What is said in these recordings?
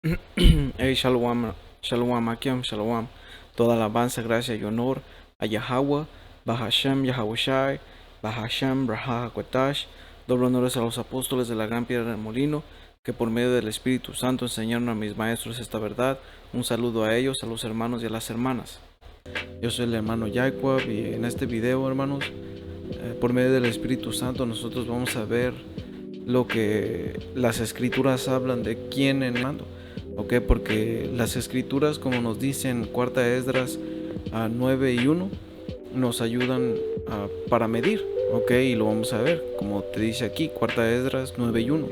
Hey, Shalom, Shalom, Akim, Shalom. Toda alabanza, gracia y honor a Yahweh, Bahashem, Yahawashi, Bahashem, Rahakwatash. Doble honores a los apóstoles de la gran piedra del molino, que por medio del Espíritu Santo enseñaron a mis maestros esta verdad. Un saludo a ellos, a los hermanos y a las hermanas. Yo soy el hermano Jacob y en este video, hermanos, por medio del Espíritu Santo nosotros vamos a ver lo que las escrituras hablan de quién en mando. Ok, porque las escrituras, como nos dicen cuarta Esdras 9 y 1, nos ayudan para medir. Ok, y lo vamos a ver, como te dice aquí, cuarta Esdras 9 y 1.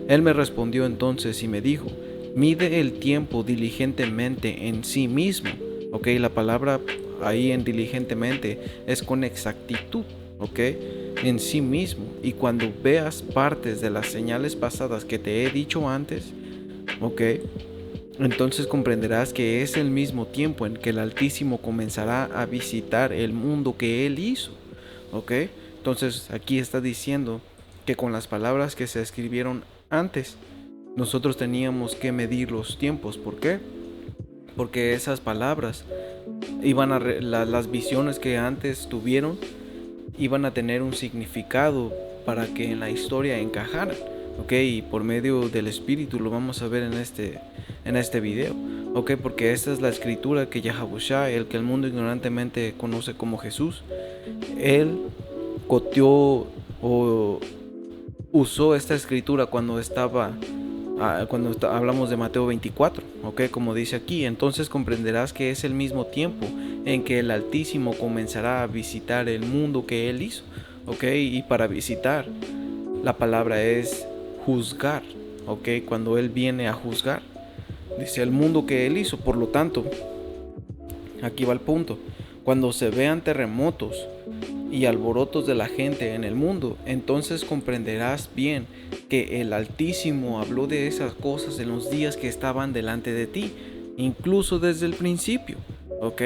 Él me respondió entonces y me dijo: mide el tiempo diligentemente en sí mismo. Ok, la palabra ahí en diligentemente es con exactitud. Ok, en sí mismo. Y cuando veas partes de las señales pasadas que te he dicho antes, ok, entonces comprenderás que es el mismo tiempo en que el Altísimo comenzará a visitar el mundo que Él hizo. ¿Ok? Entonces aquí está diciendo que con las palabras que se escribieron antes, nosotros teníamos que medir los tiempos. ¿Por qué? Porque esas palabras iban a las visiones que antes tuvieron iban a tener un significado para que en la historia encajaran. Ok, y por medio del Espíritu lo vamos a ver en este video. Ok, porque esta es la escritura que Yahawashi, el que el mundo ignorantemente conoce como Jesús, él coteó o usó esta escritura cuando hablamos de Mateo 24, ok, como dice aquí. Entonces comprenderás que es el mismo tiempo en que el Altísimo comenzará a visitar el mundo que Él hizo, ok, y para visitar, la palabra es juzgar, ok, cuando Él viene a juzgar, dice el mundo que Él hizo. Por lo tanto, aquí va el punto: cuando se vean terremotos y alborotos de la gente en el mundo, entonces comprenderás bien que el Altísimo habló de esas cosas en los días que estaban delante de ti, incluso desde el principio, ¿ok?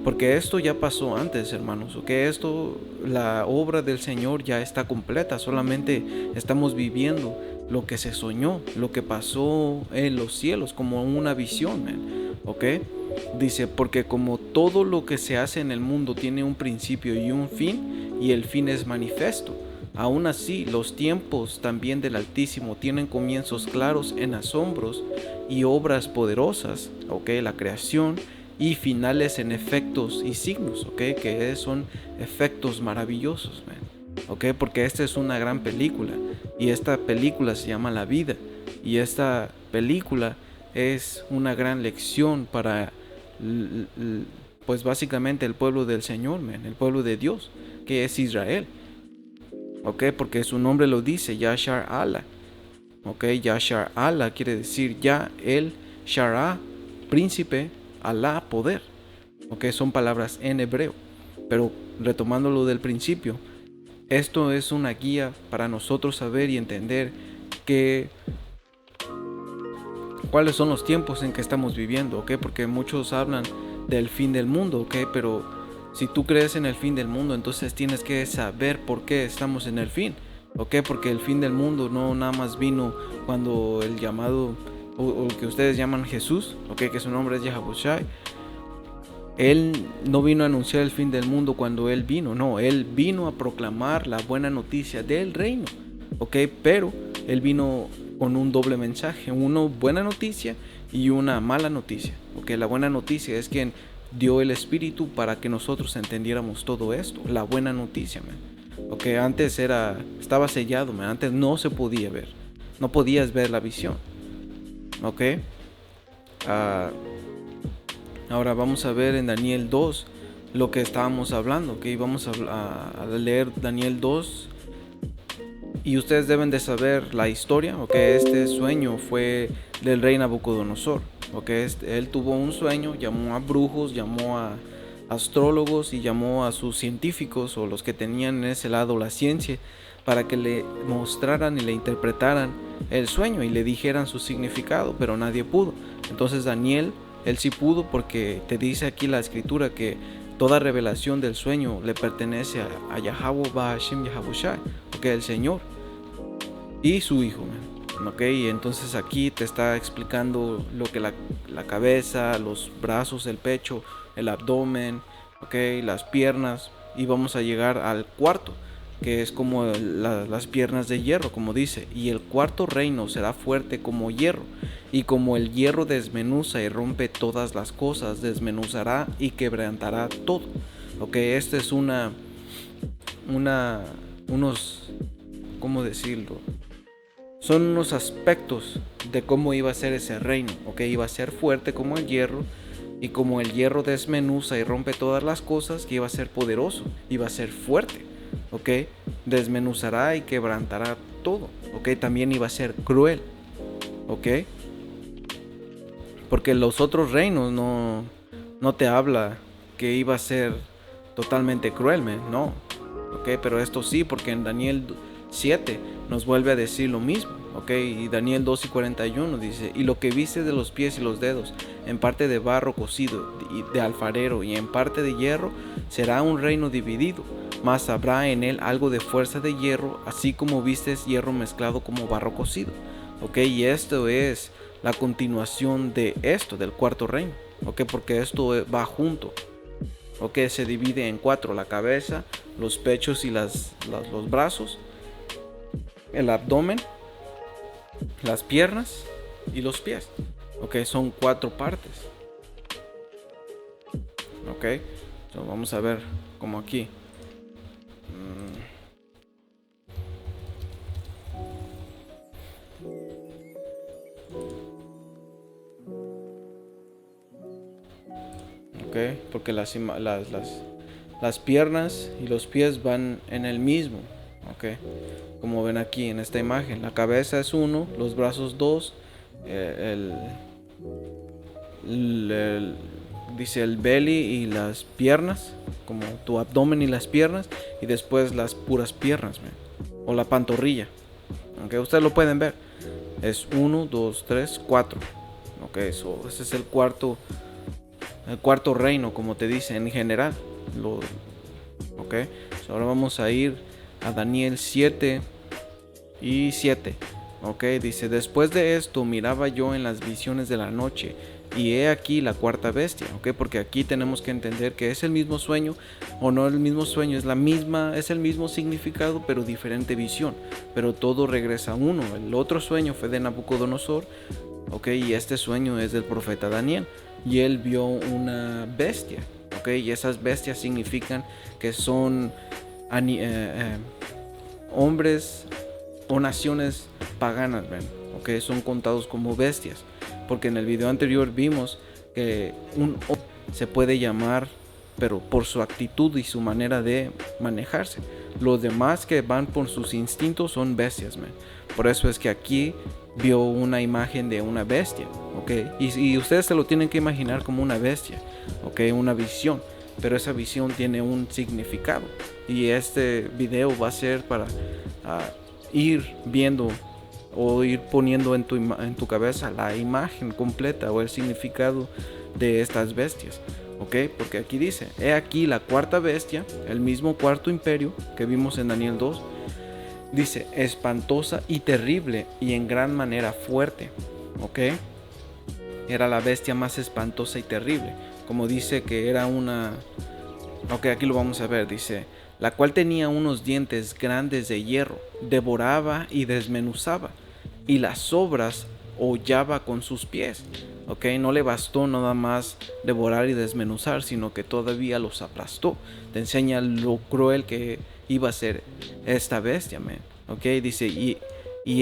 Porque esto ya pasó antes, hermanos, ¿ok? La obra del Señor ya está completa, solamente estamos viviendo lo que se soñó, lo que pasó en los cielos, como una visión, ¿ok? Dice, porque como todo lo que se hace en el mundo tiene un principio y un fin, y el fin es manifiesto, aún así los tiempos también del Altísimo tienen comienzos claros en asombros y obras poderosas, ¿ok? La creación, y finales en efectos y signos, ¿ok? Que son efectos maravillosos, man. ¿Ok? Porque esta es una gran película, y esta película se llama La Vida, y esta película es una gran lección para pues básicamente el pueblo del Señor, man, el pueblo de Dios, que es Israel. Ok, porque su nombre lo dice, Yashar Allah. Ok, Yashar Allah quiere decir ya el Shara, príncipe, Allah, poder. Ok, son palabras en hebreo. Pero retomando lo del principio, esto es una guía para nosotros saber y entender que cuáles son los tiempos en que estamos viviendo, ¿ok? Porque muchos hablan del fin del mundo, ¿ok? Pero si tú crees en el fin del mundo, entonces tienes que saber por qué estamos en el fin, ¿ok? Porque el fin del mundo no nada más vino cuando el llamado, o que ustedes llaman Jesús, ¿ok? Que su nombre es Yahawashi. Él no vino a anunciar el fin del mundo cuando Él vino, no, Él vino a proclamar la buena noticia del reino, ¿ok? Pero Él vino con un doble mensaje, una buena noticia y una mala noticia, ¿ok? La buena noticia es quien dio el Espíritu para que nosotros entendiéramos todo esto, la buena noticia, man. ¿Ok? Antes estaba sellado, man. Antes no se podía ver, no podías ver la visión, ¿ok? Ah... Ahora vamos a ver en Daniel 2 lo que estábamos hablando, ¿ok? Vamos a leer Daniel 2 y ustedes deben de saber la historia, ¿ok? Este sueño fue del rey Nabucodonosor, ¿ok? Él tuvo un sueño, llamó a brujos, llamó a astrólogos y llamó a sus científicos, o los que tenían en ese lado la ciencia, para que le mostraran y le interpretaran el sueño y le dijeran su significado, pero nadie pudo. Entonces Daniel, él sí pudo, porque te dice aquí la escritura que toda revelación del sueño le pertenece a Yahweh Bahashem Yahawashi, porque el Señor y su hijo, man. Ok, y entonces aquí te está explicando lo que la cabeza, los brazos, el pecho, el abdomen, ok, las piernas, y vamos a llegar al cuarto, que es como las piernas de hierro, como dice, y el cuarto reino será fuerte como hierro, y como el hierro desmenuza y rompe todas las cosas, desmenuzará y quebrantará todo. Ok, esta es unos, ¿cómo decirlo? Son unos aspectos de cómo iba a ser ese reino, ¿ok? Iba a ser fuerte como el hierro, y como el hierro desmenuza y rompe todas las cosas, que iba a ser poderoso, iba a ser fuerte, ¿ok? Desmenuzará y quebrantará todo, ¿ok? También iba a ser cruel, ¿ok? Porque los otros reinos no te habla que iba a ser totalmente cruel, no, ¿ok? Pero esto sí, porque en Daniel 7 nos vuelve a decir lo mismo, ¿ok? Y Daniel 2 y 41 dice: y lo que viste de los pies y los dedos, en parte de barro cocido y de alfarero y en parte de hierro, será un reino dividido, mas habrá en él algo de fuerza de hierro, así como vistes hierro mezclado como barro cocido, ¿ok? Y esto es la continuación de esto, del cuarto reino, ¿ok? Porque esto va junto. Ok, se divide en cuatro: la cabeza, los pechos y los brazos, el abdomen, las piernas y los pies. Ok, son cuatro partes. Ok, so vamos a ver como aquí. Ok, porque las piernas y los pies van en el mismo. Ok, como ven aquí en esta imagen, la cabeza es uno, los brazos dos, el, dice el belly y las piernas, como tu abdomen y las piernas, y después las puras piernas, man, o la pantorrilla. Aunque ustedes lo pueden ver, es 1, 2, 3, 4. Ok, ese es el cuarto reino, como te dice en general. Ok, ahora vamos a ir a Daniel 7 y 7. Ok, dice: después de esto miraba yo en las visiones de la noche, y he aquí la cuarta bestia. Ok, porque aquí tenemos que entender que es el mismo sueño, o no el mismo sueño, es el mismo significado, pero diferente visión. Pero todo regresa a uno. El otro sueño fue de Nabucodonosor, ok, y este sueño es del profeta Daniel, y él vio una bestia. Ok, y esas bestias significan que son hombres o naciones paganas, ven, ok, son contados como bestias, porque en el video anterior vimos que un hombre se puede llamar, pero por su actitud y su manera de manejarse. Los demás que van por sus instintos son bestias, man. Por eso es que aquí vio una imagen de una bestia, ok, y ustedes se lo tienen que imaginar como una bestia, ok, una visión, pero esa visión tiene un significado, y este video va a ser para ir viendo o ir poniendo en tu cabeza la imagen completa o el significado de estas bestias, ok, porque aquí dice: he aquí la cuarta bestia, el mismo cuarto imperio que vimos en Daniel 2, dice: espantosa y terrible y en gran manera fuerte. Ok, era la bestia más espantosa y terrible, como dice que era una. Ok, aquí lo vamos a ver, dice: la cual tenía unos dientes grandes de hierro, devoraba y desmenuzaba, y las sobras hollaba con sus pies. Ok, no le bastó nada más devorar y desmenuzar, sino que todavía los aplastó. Te enseña lo cruel que iba a ser esta bestia, man. Ok, dice: y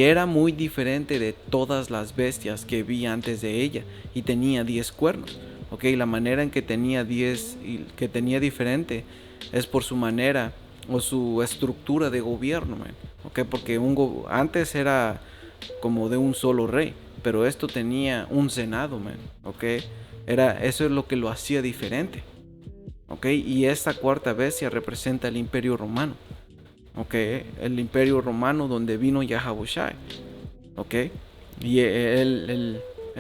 era muy diferente de todas las bestias que vi antes de ella, y tenía 10 cuernos. Ok, la manera en que tenía 10 y que tenía diferente es por su manera o su estructura de gobierno, man. Ok, porque antes era como de un solo rey, pero esto tenía un senado, man. Ok, eso es lo que lo hacía diferente. Ok, y esta cuarta bestia representa el imperio romano. Ok, el imperio romano donde vino Yahabushai. Ok, y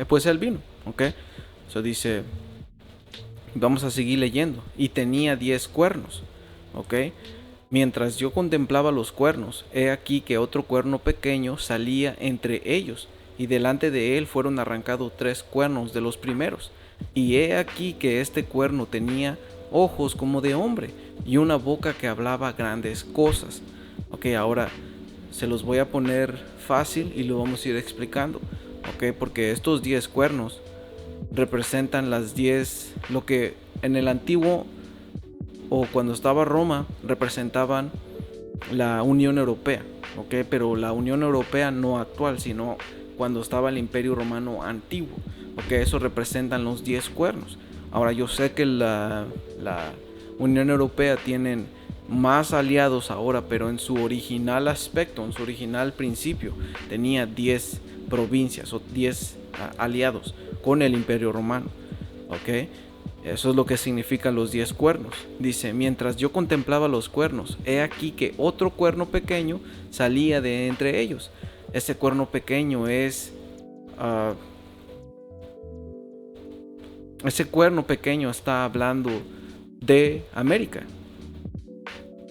pues él vino. Ok, eso dice. Vamos a seguir leyendo. Y tenía 10 cuernos. Ok, Mientras yo contemplaba los cuernos, he aquí que otro cuerno pequeño salía entre ellos, y delante de él fueron arrancados 3 cuernos de los primeros. Y he aquí que este cuerno tenía ojos como de hombre, y una boca que hablaba grandes cosas. Ok, ahora se los voy a poner fácil y lo vamos a ir explicando. Ok, porque estos 10 cuernos representan las 10, lo que en el antiguo o cuando estaba Roma representaban la Unión Europea, ¿ok? Pero la Unión Europea no actual, sino cuando estaba el Imperio Romano antiguo, ¿ok? Eso representan los 10 cuernos. Ahora yo sé que la Unión Europea tienen más aliados ahora, pero en su original aspecto, en su original principio, tenía 10 provincias o 10 aliados con el Imperio Romano, ¿ok? Eso es lo que significan los 10 cuernos. Dice, mientras yo contemplaba los cuernos, he aquí que otro cuerno pequeño salía de entre ellos. Ese cuerno pequeño es... ese cuerno pequeño está hablando de América.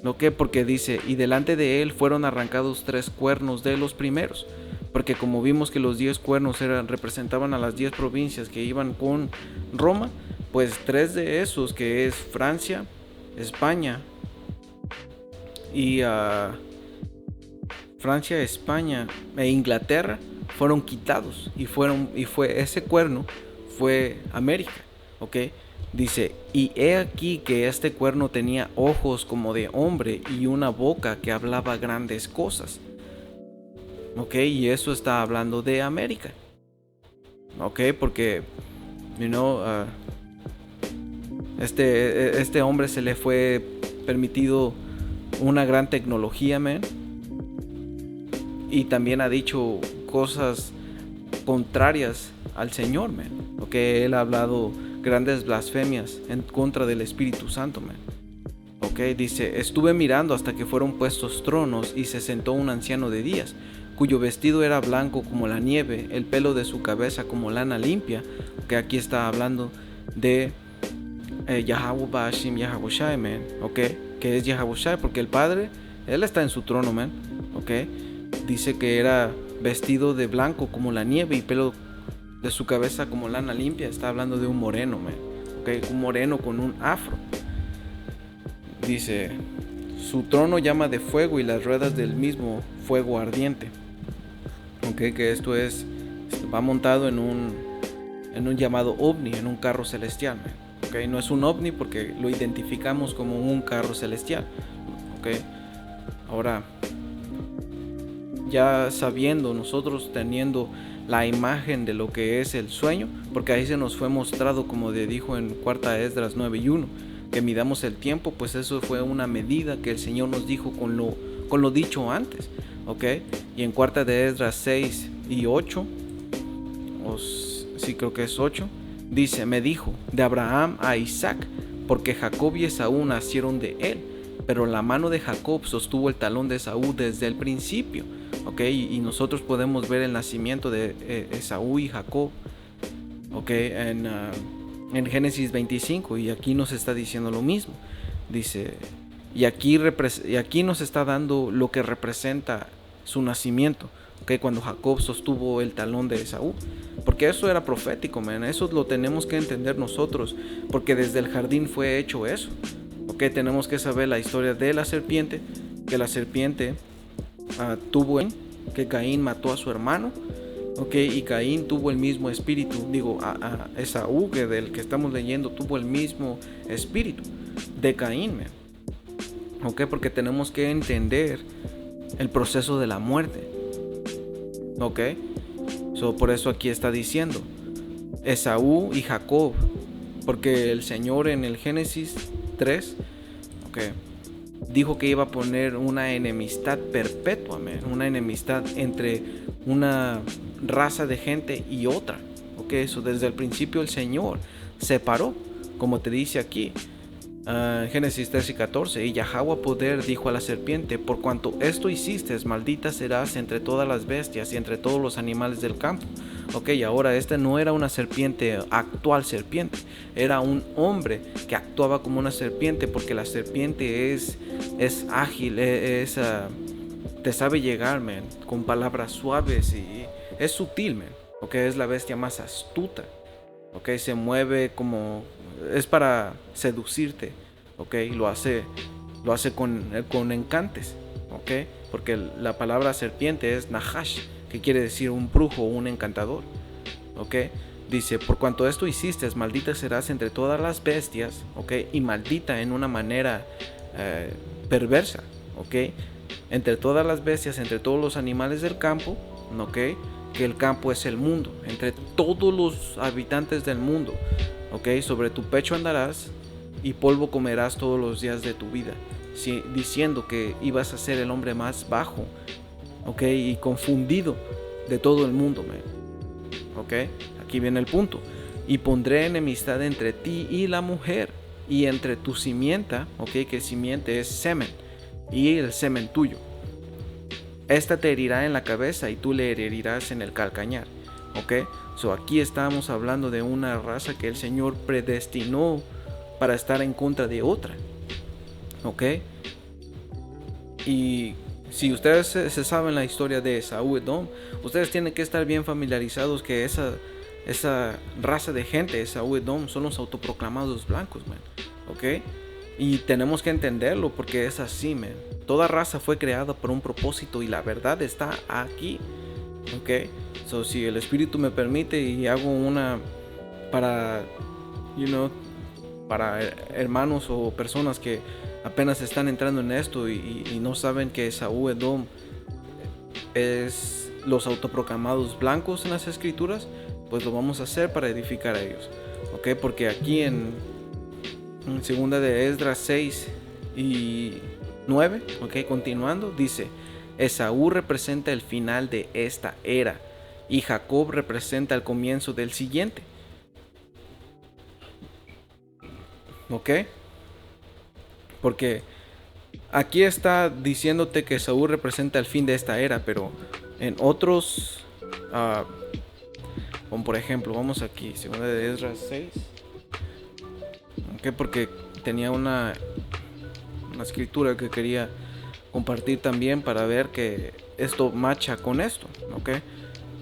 ¿No qué? Porque dice, y delante de él fueron arrancados 3 cuernos de los primeros. Porque como vimos que los 10 cuernos representaban a las 10 provincias que iban con Roma, pues 3 de esos, que es Francia, España y Francia, España e Inglaterra, fueron quitados y fue ese cuerno fue América, ¿ok? Dice, y he aquí que este cuerno tenía ojos como de hombre y una boca que hablaba grandes cosas. Ok, y eso está hablando de América. Ok, porque, este hombre se le fue permitido una gran tecnología, man. Y también ha dicho cosas contrarias al Señor, man. Ok, él ha hablado grandes blasfemias en contra del Espíritu Santo, man. Ok, dice, estuve mirando hasta que fueron puestos tronos y se sentó un anciano de días, cuyo vestido era blanco como la nieve, el pelo de su cabeza como lana limpia, que aquí está hablando de Yahweh Bashim Yahabushai, man, ok, que es Yahabushai, porque el Padre, él está en su trono, man, ok, dice que era vestido de blanco como la nieve y pelo de su cabeza como lana limpia, está hablando de un moreno, man, ok, un moreno con un afro. Dice, su trono llama de fuego y las ruedas del mismo fuego ardiente. Okay, que esto va montado en un llamado ovni, en un carro celestial. Okay, no es un ovni porque lo identificamos como un carro celestial. Okay. Ahora, ya sabiendo, nosotros teniendo la imagen de lo que es el sueño, porque ahí se nos fue mostrado, como dijo en 4 Esdras 9:1, que midamos el tiempo, pues eso fue una medida que el Señor nos dijo con lo dicho antes, ¿ok? Y en 4 de Esdras 6 y 8, sí creo que es 8, dice, me dijo, de Abraham a Isaac, porque Jacob y Esaú nacieron de él, pero la mano de Jacob sostuvo el talón de Esaú desde el principio, ¿ok? Y nosotros podemos ver el nacimiento de Esaú y Jacob, ¿ok? En Génesis 25, y aquí nos está diciendo lo mismo. Dice, y aquí nos está dando lo que representa su nacimiento, ¿okay? Cuando Jacob sostuvo el talón de Esaú, porque eso era profético, man. Eso lo tenemos que entender nosotros, porque desde el jardín fue hecho eso, ¿okay? Tenemos que saber la historia de la serpiente, que la serpiente que Caín mató a su hermano, okay, y Caín tuvo el mismo espíritu, a Esaú, que del que estamos leyendo, tuvo el mismo espíritu de Caín, man. Okay, porque tenemos que entender el proceso de la muerte, okay. Por eso aquí está diciendo Esaú y Jacob, porque el Señor en el Génesis 3, okay, dijo que iba a poner una enemistad perpetua, man, una enemistad entre una raza de gente y otra, ok, eso desde el principio el Señor separó, como te dice aquí, Génesis 13 y 14, y Yahweh poder dijo a la serpiente, por cuanto esto hiciste, maldita serás entre todas las bestias y entre todos los animales del campo, Ok, ahora este no era una serpiente, actual serpiente, era un hombre que actuaba como una serpiente, porque la serpiente es ágil, te sabe llegar, man, con palabras suaves y es sutil, man. Ok, es la bestia más astuta. Ok, se mueve como, es para seducirte. Ok, lo hace con encantes. Ok, porque la palabra serpiente es nahash, que quiere decir un brujo o un encantador. Ok, dice: por cuanto esto hiciste, maldita serás entre todas las bestias. Ok, y maldita en una manera perversa. Ok, entre todas las bestias, entre todos los animales del campo. Ok, que el campo es el mundo, entre todos los habitantes del mundo. Ok, sobre tu pecho andarás y polvo comerás todos los días de tu vida, diciendo que ibas a ser el hombre más bajo, ok, y confundido de todo el mundo, man. Ok, aquí viene el punto: y pondré enemistad entre ti y la mujer, y entre tu simienta, ok, que simiente es semen, y el semen tuyo. Esta te herirá en la cabeza y tú le herirás en el calcañar. Ok, so aquí estamos hablando de una raza que el Señor predestinó para estar en contra de otra. Ok, y si ustedes se saben la historia de Esaú Edom, ustedes tienen que estar bien familiarizados que esa raza de gente, Esaú Edom, son los autoproclamados blancos, man. Ok, y tenemos que entenderlo porque es así, man. Toda raza fue creada por un propósito y la verdad está aquí. Ok, so si el Espíritu me permite y hago una para, para hermanos o personas que apenas están entrando en esto y no saben que Esaú Edom es los autoproclamados blancos en las escrituras, pues lo vamos a hacer para edificar a ellos. Ok, porque aquí en segunda de Esdras 6 y 9, ok, continuando, dice: Esaú representa el final de esta era y Jacob representa el comienzo del siguiente. Ok, porque aquí está diciéndote que Esaú representa el fin de esta era, pero en otros, como por ejemplo, vamos aquí, segunda de Esdras 6, ok, porque tenía una escritura que quería compartir también para ver que esto macha con esto, ok,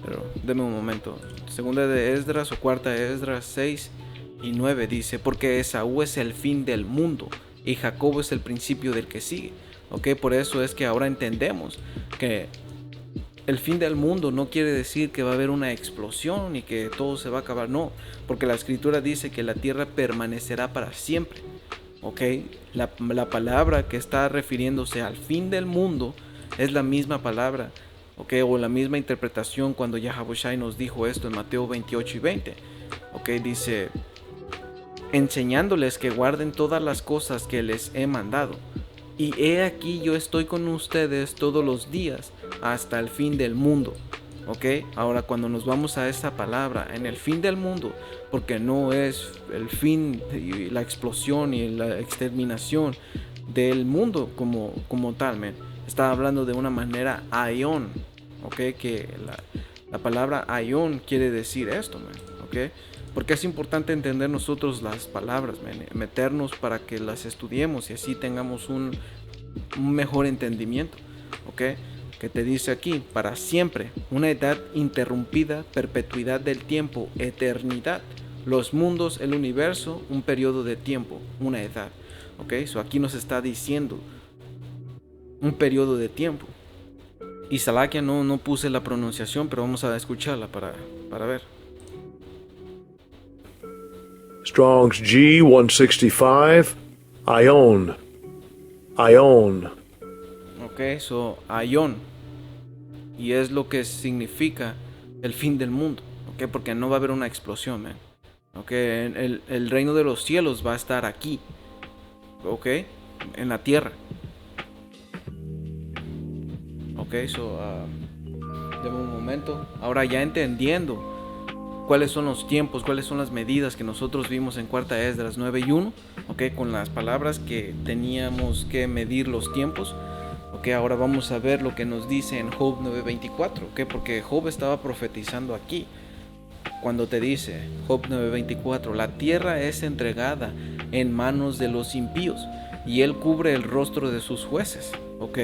pero denme un momento. Segunda de Esdras o cuarta de Esdras 6 y 9 dice: porque Esaú es el fin del mundo y Jacob es el principio del que sigue. Ok, por eso es que ahora entendemos que el fin del mundo no quiere decir que va a haber una explosión y que todo se va a acabar, no, porque la escritura dice que la tierra permanecerá para siempre. Ok, la palabra que está refiriéndose al fin del mundo es la misma palabra, ok, o la misma interpretación cuando Yahawashi nos dijo esto en Mateo 28 y 20. Ok, dice: enseñándoles que guarden todas las cosas que les he mandado. Y he aquí yo estoy con ustedes todos los días hasta el fin del mundo. Ok, ahora cuando nos vamos a esta palabra, en el fin del mundo, porque no es el fin y la explosión y la exterminación del mundo como tal, man. Está hablando de una manera aion, ok, que la palabra aion quiere decir esto, man. Ok, porque es importante entender nosotros las palabras, man, meternos para que las estudiemos y así tengamos un mejor entendimiento. Ok, que te dice aquí: para siempre, una edad interrumpida, perpetuidad del tiempo, eternidad, los mundos, el universo, un periodo de tiempo, una edad. Ok, so aquí nos está diciendo un periodo de tiempo. Y Salakia no puse la pronunciación, pero vamos a escucharla para ver. Strong's G165, Ion. Ok, so Aion. Y es lo que significa el fin del mundo. Ok, porque no va a haber una explosión, man. Ok, el reino de los cielos va a estar aquí. Ok, en la tierra. Ok, so deme un momento. Ahora ya entendiendo cuáles son los tiempos, cuáles son las medidas que nosotros vimos en cuarta Esdras 9 y 1, ok, con las palabras que teníamos que medir los tiempos. Ok, ahora vamos a ver lo que nos dice en Job 9:24, ok, porque Job estaba profetizando aquí. cuando te dice Job 9:24, la tierra es entregada en manos de los impíos y él cubre el rostro de sus jueces, ¿ok?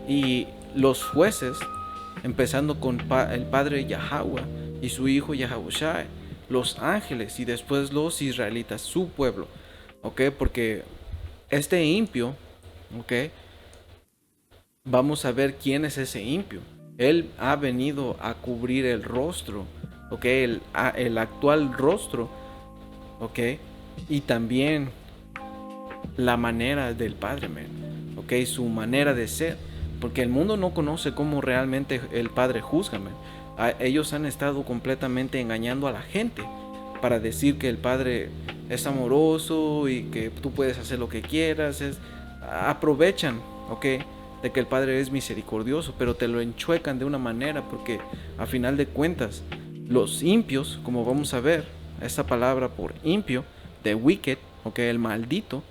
Y los jueces, empezando con el padre Yahweh y su hijo Yahushua, los ángeles y después los israelitas, su pueblo, ¿ok? Porque este impío, ¿ok? Vamos a ver quién es ese impío. Él ha venido a cubrir el rostro, ¿ok? El actual rostro, ¿ok? Y también la manera del Padre, man, ¿ok? Su manera de ser. Porque el mundo no conoce cómo realmente el Padre juzga, man. Ellos han estado completamente engañando a la gente para decir que el Padre es amoroso y que tú puedes hacer lo que quieras. Aprovechan, ¿ok? De que el Padre es misericordioso, pero te lo enchuecan de una manera porque a final de cuentas los impios, como vamos a ver, esta palabra por impio, de wicked, ¿ok? El maldito,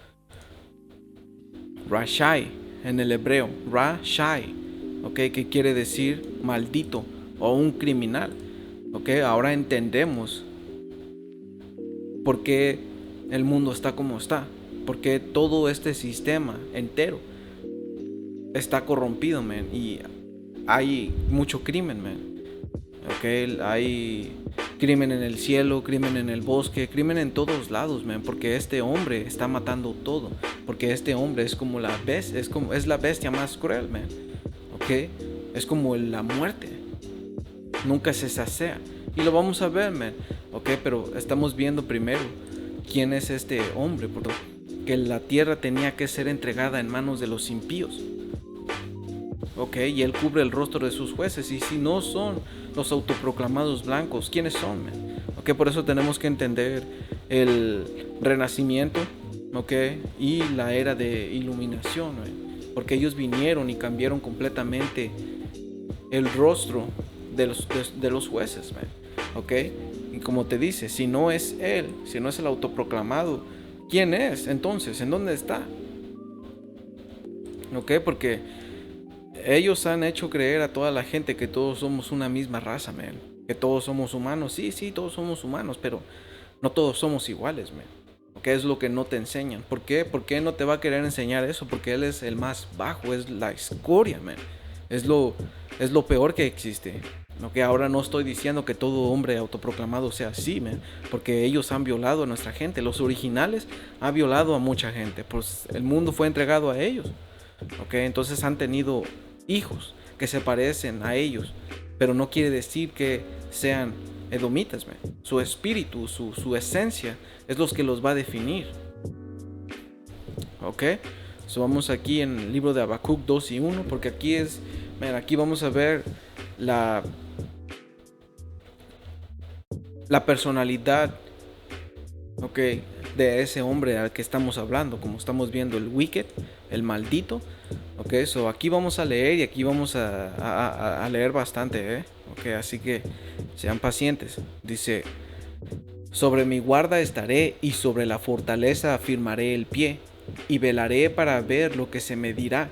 Rashai en el hebreo, Rashai, ¿ok? Que quiere decir maldito o un criminal, ¿ok? Ahora entendemos por qué el mundo está como está, por qué todo este sistema entero está corrompido, man, y hay mucho crimen, man, ¿ok? Hay crimen en el cielo, crimen en el bosque, crimen en todos lados, man, porque este hombre está matando todo, porque este hombre es como la bestia, es la bestia más cruel, man, ¿ok? Es como la muerte, nunca se sacia, y lo vamos a ver, man, ¿ok? Pero estamos viendo primero quién es este hombre, que la tierra tenía que ser entregada en manos de los impíos, ¿ok? Y él cubre el rostro de sus jueces. Y si no son los autoproclamados blancos, ¿quiénes son, man? ¿Ok? Por eso tenemos que entender el renacimiento, ¿ok? Y la era de iluminación, man. Porque ellos vinieron y cambiaron completamente el rostro de los jueces, man. ¿Ok? Y como te dice, si no es él, si no es el autoproclamado, ¿quién es entonces? ¿En dónde está? ¿Ok? Porque ellos han hecho creer a toda la gente que todos somos una misma raza, man. Que todos somos humanos. Sí, todos somos humanos, pero no todos somos iguales, man. ¿Ok? Es lo que no te enseñan. ¿Por qué? ¿Por qué no te va a querer enseñar eso? Porque él es el más bajo, es la escoria, man. Es lo peor que existe. ¿Ok? Ahora no estoy diciendo que todo hombre autoproclamado sea así, man. Porque ellos han violado a nuestra gente. Los originales han violado a mucha gente. Pues el mundo fue entregado a ellos. ¿Ok? Entonces han tenido hijos que se parecen a ellos, pero no quiere decir que sean edomitas, man. Su espíritu, su esencia es los que los va a definir. ¿Ok? So vamos aquí en el libro de Habacuc 2 y 1, porque aquí aquí vamos a ver la personalidad, ¿ok? De ese hombre al que estamos hablando, como estamos viendo, el wicked, el maldito. Ok, so aquí vamos a leer y aquí vamos a leer bastante, ok, así que sean pacientes. Dice: sobre mi guarda estaré y sobre la fortaleza afirmaré el pie y velaré para ver lo que se me dirá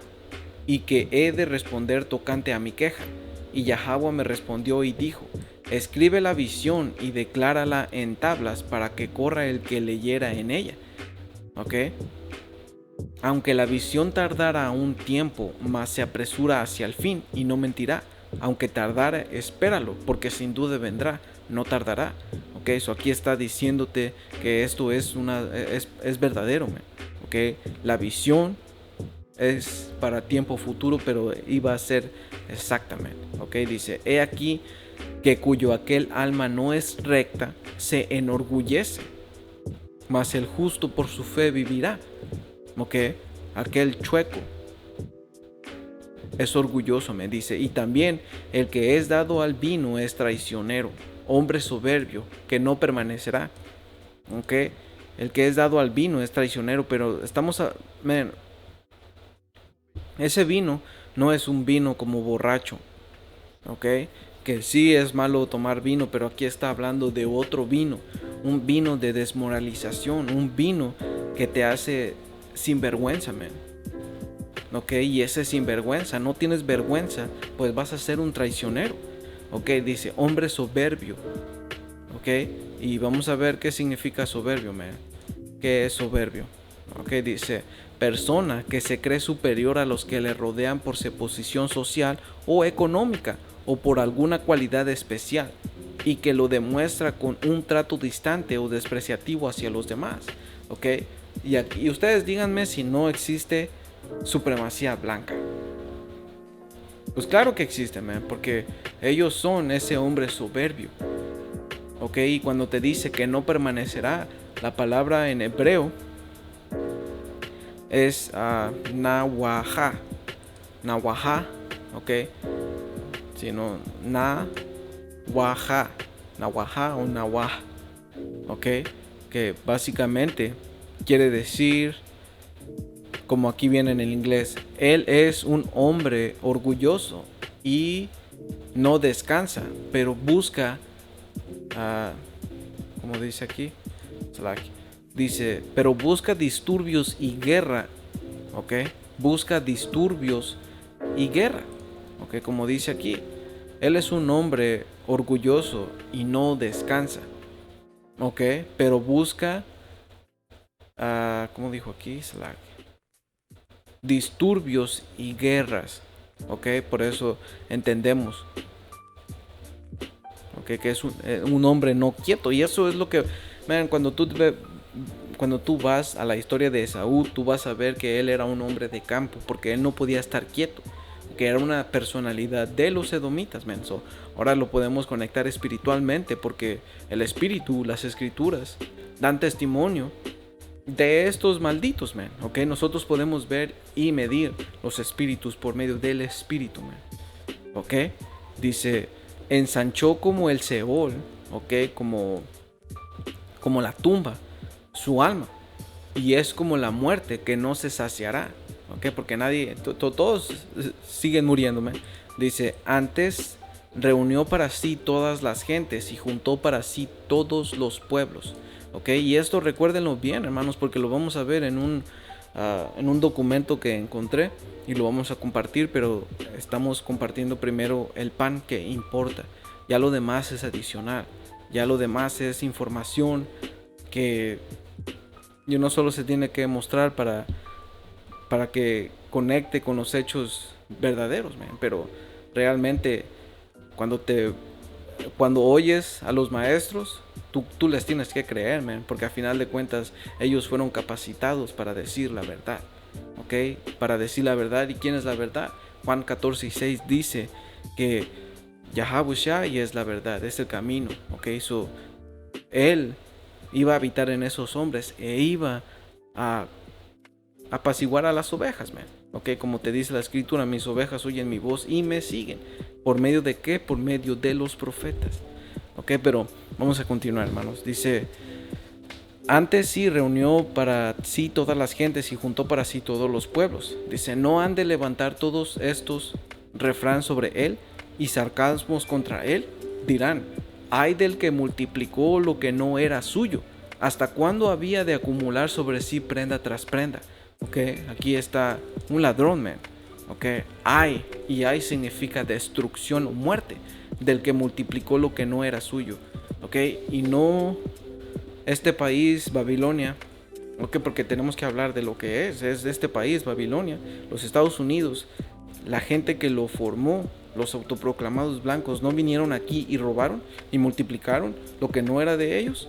y que he de responder tocante a mi queja. Y Yahweh me respondió y dijo: escribe la visión y declárala en tablas para que corra el que leyera en ella. Ok. Aunque la visión tardara un tiempo, mas se apresura hacia el fin y no mentirá. Aunque tardara, espéralo, porque sin duda vendrá, no tardará. Ok, eso aquí está diciéndote que esto es verdadero, man. Ok, la visión es para tiempo futuro, pero iba a ser exactamente. Ok, dice: he aquí que cuyo aquel alma no es recta se enorgullece, mas el justo por su fe vivirá. Ok, aquel chueco es orgulloso, me dice. Y también el que es dado al vino es traicionero, hombre soberbio que no permanecerá. Ok, el que es dado al vino es traicionero, pero ese vino no es un vino como borracho. Ok, que sí es malo tomar vino, pero aquí está hablando de otro vino, un vino de desmoralización, un vino que te hace sinvergüenza, man. Ok, y ese sinvergüenza, no tienes vergüenza, pues vas a ser un traicionero. Ok, dice hombre soberbio. ¿ok? Y vamos a ver qué significa soberbio, man. ¿Qué es soberbio? ¿Ok? Dice, persona que se cree superior a los que le rodean por su posición social o económica o por alguna cualidad especial y que lo demuestra con un trato distante o despreciativo hacia los demás, ¿ok? Y ustedes díganme si no existe supremacía blanca. Pues claro que existe, man, porque ellos son ese hombre soberbio, ¿ok? Y cuando te dice que no permanecerá, la palabra en hebreo es nawaha, nawaha, ¿ok? Sino nawaha, nawaha o nawah, ¿ok? Que básicamente quiere decir, como aquí viene en el inglés, él es un hombre orgulloso y no descansa, pero busca, como dice aquí, dice, pero busca disturbios y guerra, ¿ok? Busca disturbios y guerra, ¿ok? Como dice aquí, él es un hombre orgulloso y no descansa, ¿ok? Pero busca, ¿cómo dijo aquí? Disturbios y guerras, ¿ok? Por eso entendemos, ¿ok? Que es un hombre no quieto. Y eso es lo que, man, cuando tú vas a la historia de Esaú, tú vas a ver que él era un hombre de campo, porque él no podía estar quieto, que era una personalidad de los edomitas, man. So, ahora lo podemos conectar espiritualmente, porque el espíritu, las escrituras, dan testimonio de estos malditos, man, ¿ok? Nosotros podemos ver y medir los espíritus por medio del espíritu, man, ¿ok? Dice, ensanchó como el Seol, ¿ok? Como la tumba, su alma, y es como la muerte que no se saciará, ¿ok? Porque todos siguen muriendo, man. Dice, antes reunió para sí todas las gentes y juntó para sí todos los pueblos. Ok, y esto recuérdenlo bien, hermanos, porque lo vamos a ver en un documento que encontré y lo vamos a compartir, pero estamos compartiendo primero el pan que importa. Ya lo demás es adicional, ya lo demás es información que no solo se tiene que mostrar para que conecte con los hechos verdaderos, man, pero realmente cuando oyes a los maestros, tú les tienes que creer, man, porque a final de cuentas ellos fueron capacitados para decir la verdad, ¿ok? Para decir la verdad. ¿Y quién es la verdad? Juan 14:6 dice que Yahawashi es la verdad, es el camino, ¿ok? So, él iba a habitar en esos hombres e iba a apaciguar a las ovejas, man, ¿ok? Como te dice la escritura, mis ovejas oyen mi voz y me siguen. ¿Por medio de qué? Por medio de los profetas. Ok, pero vamos a continuar, hermanos. Dice, antes sí reunió para sí todas las gentes y juntó para sí todos los pueblos. Dice, no han de levantar todos estos refrán sobre él y sarcasmos contra él. Dirán, ay del que multiplicó lo que no era suyo. ¿Hasta cuándo había de acumular sobre sí prenda tras prenda? Ok, aquí está un ladrón, man. Ok, ay, y ay significa destrucción o muerte del que multiplicó lo que no era suyo. Ok, y no este país, Babilonia. Ok, porque tenemos que hablar de lo que es de este país, Babilonia, los Estados Unidos. La gente que lo formó, los autoproclamados blancos, no vinieron aquí y robaron y multiplicaron lo que no era de ellos.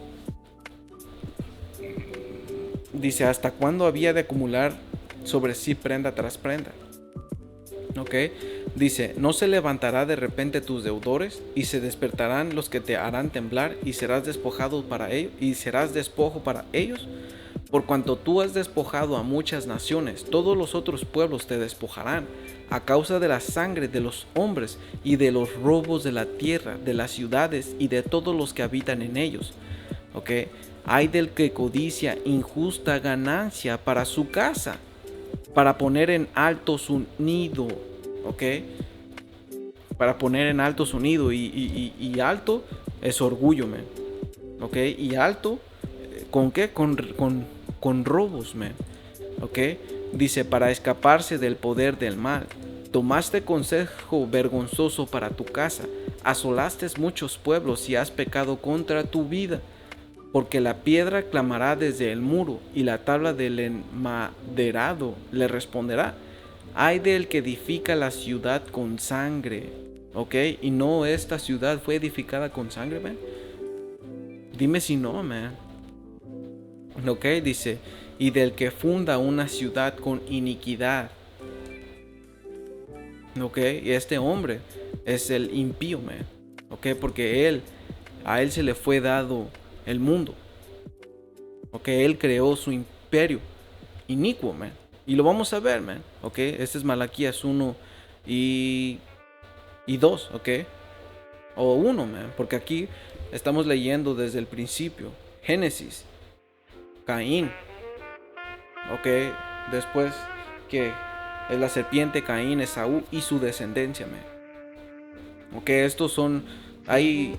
Dice, ¿hasta cuándo había de acumular sobre sí prenda tras prenda? Ok, dice, no se levantará de repente tus deudores y se despertarán los que te harán temblar y serás despojado para ellos y serás despojo para ellos. Por cuanto tú has despojado a muchas naciones, todos los otros pueblos te despojarán a causa de la sangre de los hombres y de los robos de la tierra, de las ciudades y de todos los que habitan en ellos. Ok, hay del que codicia injusta ganancia para su casa, para poner en alto su nido, ¿ok? Para poner en alto su nido, y alto es orgullo, man, ¿ok? Y alto, ¿con qué? Con robos, man, ¿ok? Dice, para escaparse del poder del mal, tomaste consejo vergonzoso para tu casa, asolaste muchos pueblos y has pecado contra tu vida, porque la piedra clamará desde el muro y la tabla del enmaderado le responderá. Ay del que edifica la ciudad con sangre, ¿ok? Y no, esta ciudad fue edificada con sangre, man. Dime si no, man. ¿Ok? Dice, y del que funda una ciudad con iniquidad. ¿Ok? Y este hombre es el impío, man. ¿Ok? Porque a él se le fue dado el mundo. ¿Ok? Él creó su imperio inicuo, man. Y lo vamos a ver, man. ¿Ok? Este es Malaquías 1 y 2, ¿ok? O 1, man. Porque aquí estamos leyendo desde el principio. Génesis. Caín. ¿Ok? Después que es la serpiente, Caín, Esaú y su descendencia, man. ¿Ok? Estos son... Hay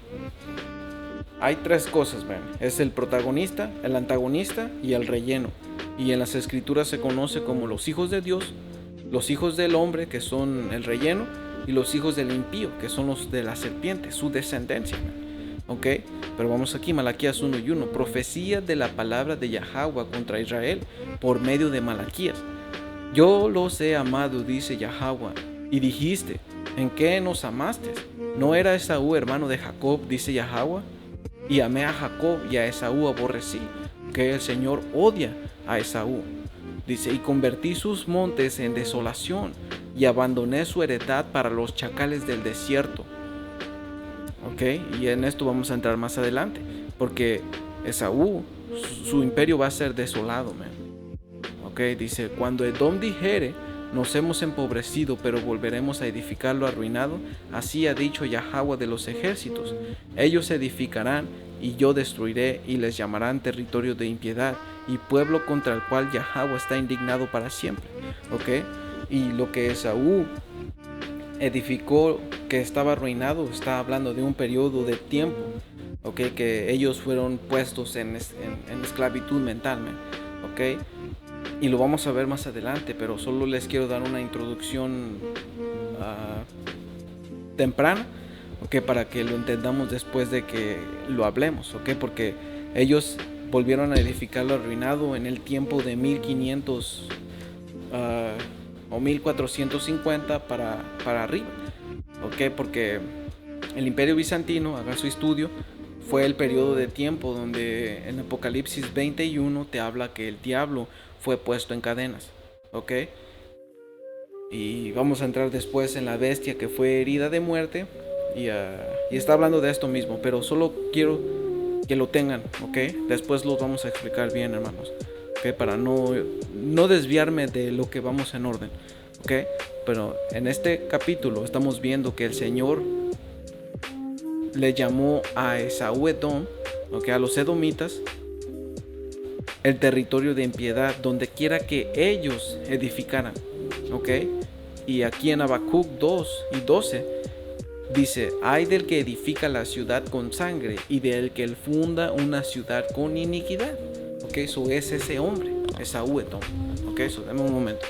tres cosas, man. Es el protagonista, el antagonista y el relleno. Y en las escrituras se conoce como los hijos de Dios, los hijos del hombre, que son el relleno, y los hijos del impío, que son los de la serpiente, su descendencia, man. ¿Ok? Pero vamos aquí, Malaquías 1 y 1. Profecía de la palabra de Yahweh contra Israel por medio de Malaquías. Yo los he amado, dice Yahweh, y dijiste, ¿en qué nos amaste? ¿No era Esaú hermano de Jacob, dice Yahweh? Y amé a Jacob y a Esaú aborrecí, que el Señor odia a Esaú. Dice, y convertí sus montes en desolación y abandoné su heredad para los chacales del desierto. Ok, y en esto vamos a entrar más adelante, porque Esaú, su imperio va a ser desolado, man. Ok, dice, cuando Edom dijere, nos hemos empobrecido, pero volveremos a edificar lo arruinado, así ha dicho Yahweh de los ejércitos. Ellos edificarán y yo destruiré, y les llamarán territorio de impiedad y pueblo contra el cual Yahweh está indignado para siempre. Ok, y lo que Esaú edificó, que estaba arruinado, está hablando de un periodo de tiempo, okay, que ellos fueron puestos en esclavitud mental, man. Okay, y lo vamos a ver más adelante, pero solo les quiero dar una introducción temprana, okay, para que lo entendamos después de que lo hablemos, okay, porque ellos volvieron a edificar lo arruinado en el tiempo de 1500 o 1450 para arriba, ¿ok? Porque el Imperio Bizantino, haga su estudio, fue el periodo de tiempo donde en Apocalipsis 21 te habla que el diablo fue puesto en cadenas, ¿ok? Y vamos a entrar después en la bestia que fue herida de muerte y está hablando de esto mismo, pero solo quiero que lo tengan, ¿ok? Después los vamos a explicar bien, hermanos. Para no desviarme de lo que vamos en orden, ¿ok? Pero en este capítulo estamos viendo que el Señor le llamó a Esaú Edom, ¿ok? A los edomitas, el territorio de impiedad, donde quiera que ellos edificaran, ¿ok? Y aquí en Habacuc 2 y 12 dice, ay del que edifica la ciudad con sangre y del que funda una ciudad con iniquidad. Ok, eso es ese hombre, Esaú Edom. Ok, eso, dame un momento.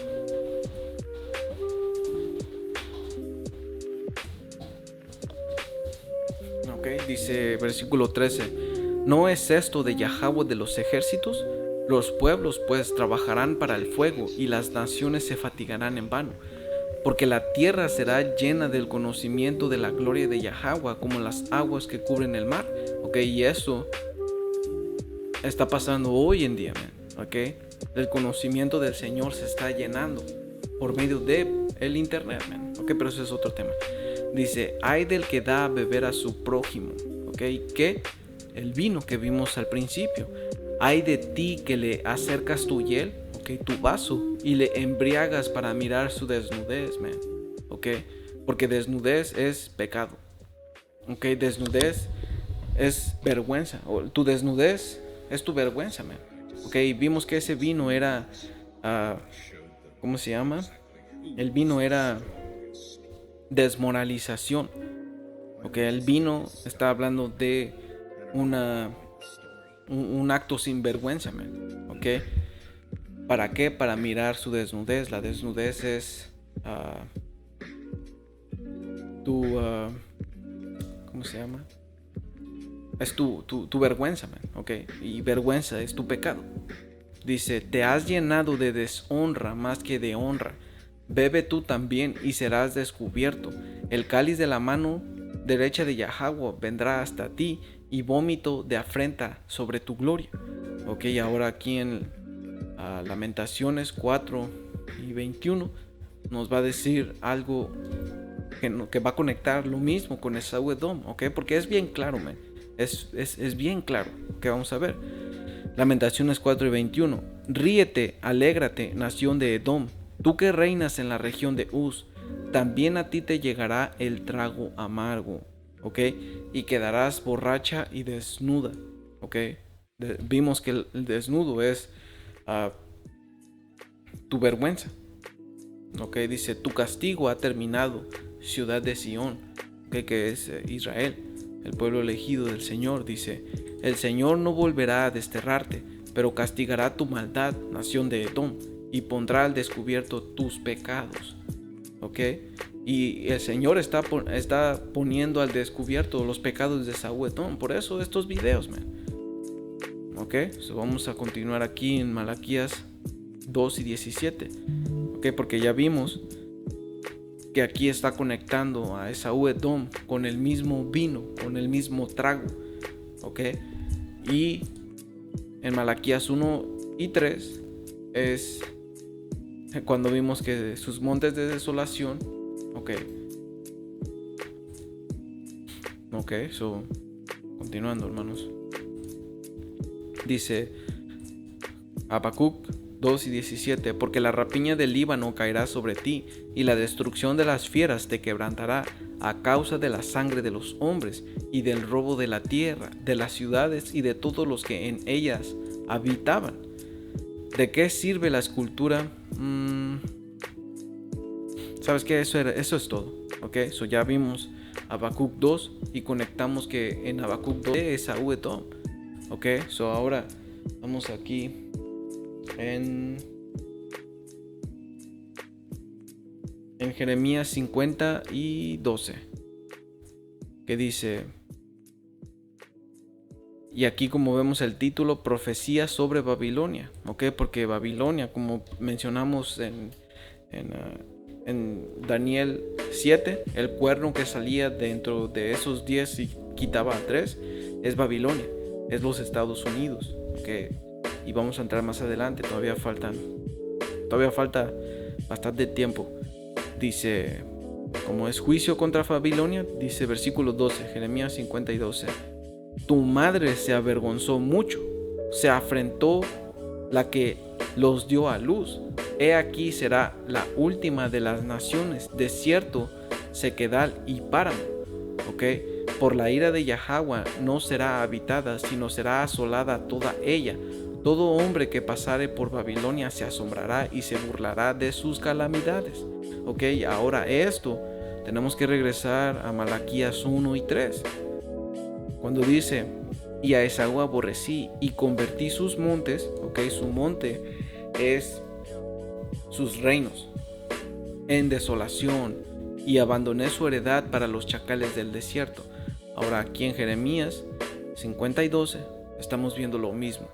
Ok, dice versículo 13. ¿No es esto de Yahweh de los ejércitos? Los pueblos pues trabajarán para el fuego y las naciones se fatigarán en vano. Porque la tierra será llena del conocimiento de la gloria de Yahweh como las aguas que cubren el mar. Ok, y eso está pasando hoy en día, man. Ok, el conocimiento del Señor se está llenando por medio de el internet, man. Ok, pero eso es otro tema. Dice, ay del que da a beber a su prójimo. Ok, que el vino que vimos al principio. Ay de ti que le acercas tu hiel, ok, tu vaso, y le embriagas para mirar su desnudez, man. Ok, porque desnudez es pecado. Ok, desnudez es vergüenza. O tu desnudez es tu vergüenza, man. Ok, vimos que ese vino era, ¿cómo se llama? El vino era desmoralización. Ok, el vino está hablando de un acto sin vergüenza, man. Ok, ¿para qué? Para mirar su desnudez. La desnudez es ¿cómo se llama? Es tu vergüenza, man, ¿ok? Y vergüenza es tu pecado. Dice, te has llenado de deshonra más que de honra. Bebe tú también y serás descubierto. El cáliz de la mano derecha de Yahweh vendrá hasta ti y vómito de afrenta sobre tu gloria. Ok, ahora aquí en Lamentaciones 4:21 nos va a decir algo que va a conectar lo mismo con Esaú Edom, ok, porque es bien claro, man. Es bien claro que vamos a ver. Lamentaciones 4:21. Ríete, alégrate, nación de Edom, tú que reinas en la región de Uz, también a ti te llegará el trago amargo, ¿ok? Y quedarás borracha y desnuda, ¿ok? Vimos que el desnudo es tu vergüenza, ¿ok? Dice, tu castigo ha terminado, ciudad de Sión, ¿ok? Que es Israel, el pueblo elegido del Señor. Dice, el Señor no volverá a desterrarte, pero castigará tu maldad, nación de Edom, y pondrá al descubierto tus pecados. ¿Ok? Y el Señor está poniendo al descubierto los pecados de Esaú Edom. Por eso estos videos, man. ¿Ok? So vamos a continuar aquí en Malaquías 2:17. ¿Ok? Porque ya vimos que aquí está conectando a Esaú Edom con el mismo vino, con el mismo trago. ¿Ok? Y en Malaquías 1:3 es cuando vimos que sus montes de desolación, ok, so continuando, hermanos, dice Habacuc 2:17, porque la rapiña del Líbano caerá sobre ti y la destrucción de las fieras te quebrantará a causa de la sangre de los hombres y del robo de la tierra, de las ciudades y de todos los que en ellas habitaban. ¿De qué sirve la escultura? ¿Sabes qué? Eso es todo. Ok, so ya vimos Habacuc 2 y conectamos que en Habacuc 2 es Esaú Edom. Ok, so ahora vamos aquí en Jeremías 50:12, que dice, y aquí como vemos el título, profecía sobre Babilonia, ¿ok? Porque Babilonia, como mencionamos en Daniel 7, el cuerno que salía dentro de esos 10 y quitaba a 3, es Babilonia, es los Estados Unidos, ¿ok? Y vamos a entrar más adelante, todavía falta bastante tiempo. Dice, como es juicio contra Babilonia, dice versículo 12, Jeremías 50:12. Tu madre se avergonzó mucho, se afrentó la que los dio a luz. He aquí será la última de las naciones, desierto, sequedal y páramo. ¿Ok? Por la ira de Yahweh no será habitada, sino será asolada toda ella. Todo hombre que pasare por Babilonia se asombrará y se burlará de sus calamidades. ¿Ok? Ahora esto, tenemos que regresar a Malaquías 1:3. Cuando dice, y a Esaú aborrecí y convertí sus montes, ok, su monte es sus reinos, en desolación, y abandoné su heredad para los chacales del desierto. Ahora aquí en Jeremías 50:12 estamos viendo lo mismo,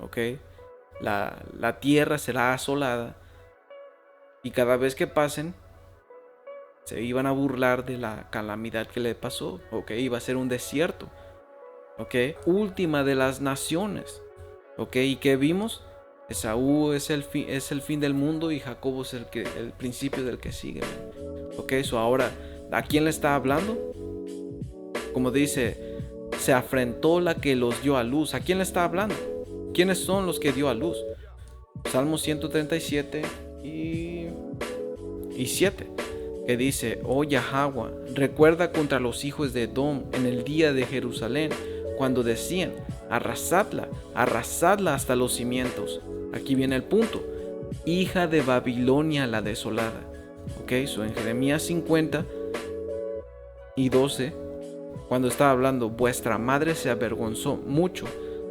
ok, la tierra será asolada y cada vez que pasen se iban a burlar de la calamidad que le pasó, ok, iba a ser un desierto. Ok, última de las naciones. Ok, ¿y qué vimos? Esaú es el fin del mundo y Jacob es el principio del que sigue. Ok, so ahora, ¿a quién le está hablando? Como dice, se afrentó la que los dio a luz. ¿A quién le está hablando? ¿Quiénes son los que dio a luz? Salmo 137 y 7, que dice, oh Yahweh, recuerda contra los hijos de Edom en el día de Jerusalén, cuando decían, arrasadla hasta los cimientos. Aquí viene el punto, hija de Babilonia la desolada. Ok, so en Jeremías 50:12, cuando está hablando, vuestra madre se avergonzó mucho,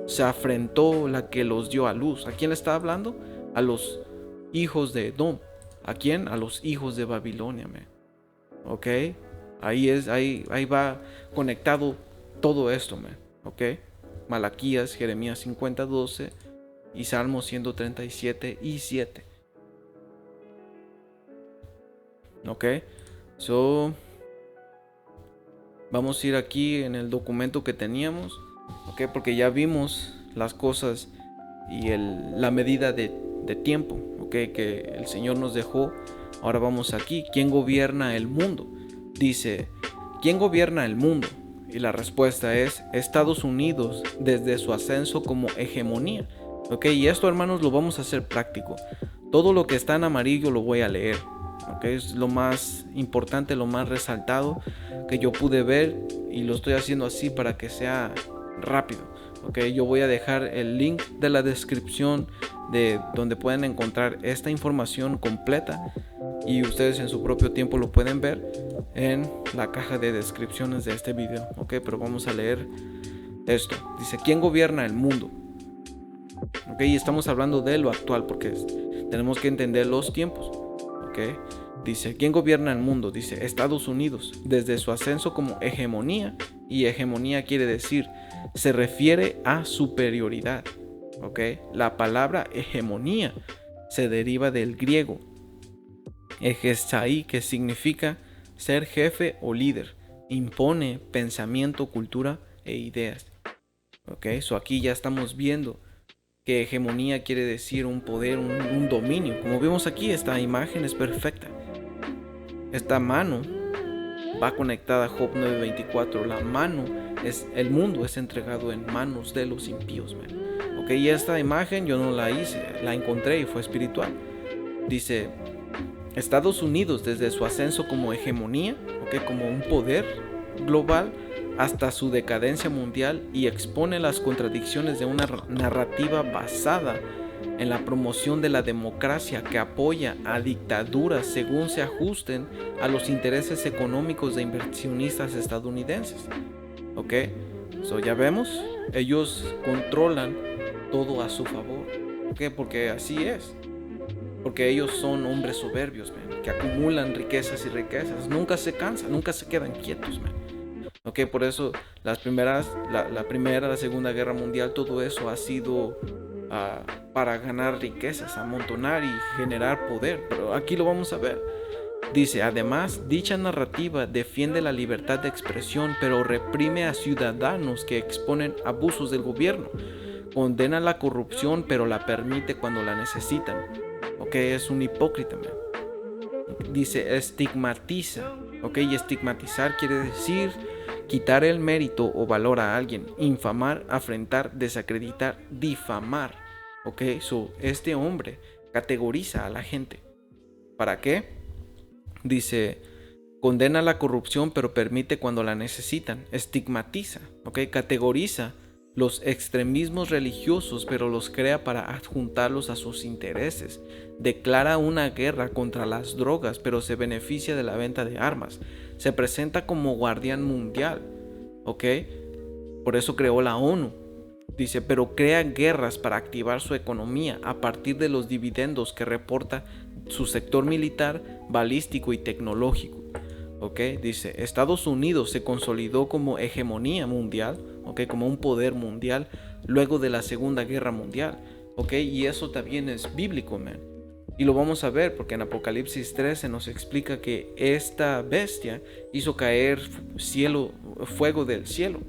se afrentó la que los dio a luz. ¿A quién le está hablando? A los hijos de Edom. ¿A quién? A los hijos de Babilonia, man. Ok, Ahí va conectado todo esto, man. ¿Ok? Malaquías, Jeremías 50:12 y Salmos 137:7. ¿Ok? So, vamos a ir aquí en el documento que teníamos. ¿Ok? Porque ya vimos las cosas y la medida de tiempo. ¿Ok? Que el Señor nos dejó. Ahora vamos aquí. ¿Quién gobierna el mundo? Dice, ¿quién gobierna el mundo? Y la respuesta es Estados Unidos desde su ascenso como hegemonía. ¿Ok? Y esto, hermanos, lo vamos a hacer práctico. Todo lo que está en amarillo lo voy a leer. ¿Ok? Es lo más importante, lo más resaltado que yo pude ver y lo estoy haciendo así para que sea rápido. ¿Ok? Yo voy a dejar el link de la descripción de donde pueden encontrar esta información completa y ustedes en su propio tiempo lo pueden ver en la caja de descripciones de este video. Ok, pero vamos a leer esto. Dice, ¿quién gobierna el mundo? Ok, y estamos hablando de lo actual porque tenemos que entender los tiempos. Ok, dice, ¿quién gobierna el mundo? Dice, Estados Unidos, desde su ascenso como hegemonía. Y hegemonía quiere decir, se refiere a superioridad. Ok, la palabra hegemonía se deriva del griego egestai, que significa ser jefe o líder, impone pensamiento, cultura e ideas. Ok, so aquí ya estamos viendo que hegemonía quiere decir un poder, un dominio. Como vemos aquí, esta imagen es perfecta. Esta mano va conectada a Job 9:24. La mano es, el mundo es entregado en manos de los impíos, man. Ok, y esta imagen yo no la hice, la encontré y fue espiritual. Dice, Estados Unidos desde su ascenso como hegemonía, okay, como un poder global, hasta su decadencia mundial, y expone las contradicciones de una narrativa basada en la promoción de la democracia que apoya a dictaduras según se ajusten a los intereses económicos de inversionistas estadounidenses. ¿Ok? So ya vemos, ellos controlan todo a su favor. ¿Ok? Porque así es. Porque ellos son hombres soberbios, man, que acumulan riquezas y riquezas. Nunca se cansan, nunca se quedan quietos, man. Ok, por eso la primera, la Segunda Guerra Mundial, todo eso ha sido para ganar riquezas, amontonar y generar poder. Pero aquí lo vamos a ver. Dice, además, dicha narrativa defiende la libertad de expresión, pero reprime a ciudadanos que exponen abusos del gobierno. Condena la corrupción, pero la permite cuando la necesitan. Ok, es un hipócrita, man. Dice, estigmatiza. Ok, y estigmatizar quiere decir quitar el mérito o valor a alguien, infamar, afrentar, desacreditar, difamar. Ok, so este hombre categoriza a la gente. ¿Para qué? Dice, condena la corrupción pero permite cuando la necesitan. Estigmatiza, ok, categoriza los extremismos religiosos pero los crea para adjuntarlos a sus intereses. Declara una guerra contra las drogas pero se beneficia de la venta de armas. Se presenta como guardián mundial, ok, por eso creó la ONU. Dice, pero crea guerras para activar su economía a partir de los dividendos que reporta su sector militar, balístico y tecnológico. Okay, dice, Estados Unidos se consolidó como hegemonía mundial, okay, como un poder mundial luego de la Segunda Guerra Mundial. Okay, y eso también es bíblico, man. Y lo vamos a ver porque en Apocalipsis 13 nos explica que esta bestia hizo caer fuego del cielo.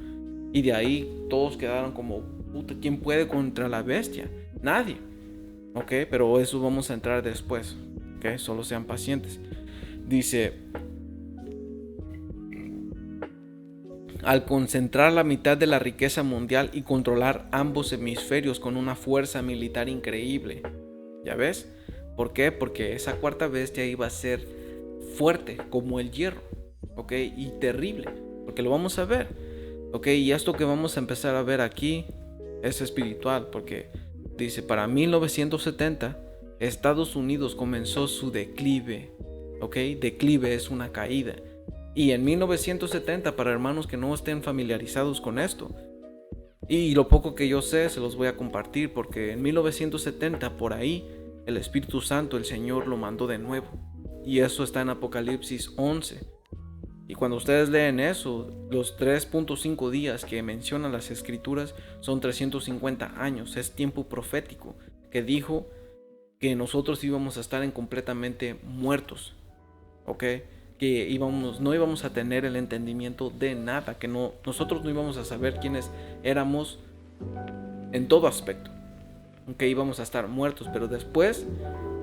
Y de ahí todos quedaron como, puta, ¿quién puede contra la bestia? Nadie. Ok, pero eso vamos a entrar después. Ok, solo sean pacientes. Dice, al concentrar la mitad de la riqueza mundial y controlar ambos hemisferios con una fuerza militar increíble. ¿Ya ves? ¿Por qué? Porque esa cuarta bestia iba a ser fuerte como el hierro. Ok, y terrible. Porque lo vamos a ver. Ok, y esto que vamos a empezar a ver aquí es espiritual, porque dice, para 1970 Estados Unidos comenzó su declive. Ok, declive es una caída. Y en 1970, para hermanos que no estén familiarizados con esto, y lo poco que yo sé se los voy a compartir, porque en 1970 por ahí el Espíritu Santo, el Señor lo mandó de nuevo. Y eso está en Apocalipsis 11. Y cuando ustedes leen eso, los 3.5 días que mencionan las escrituras son 350 años. Es tiempo profético que dijo que nosotros íbamos a estar completamente muertos. ¿Ok? Que no íbamos a tener el entendimiento de nada. Que nosotros no íbamos a saber quiénes éramos en todo aspecto. Que íbamos a estar muertos. Pero después,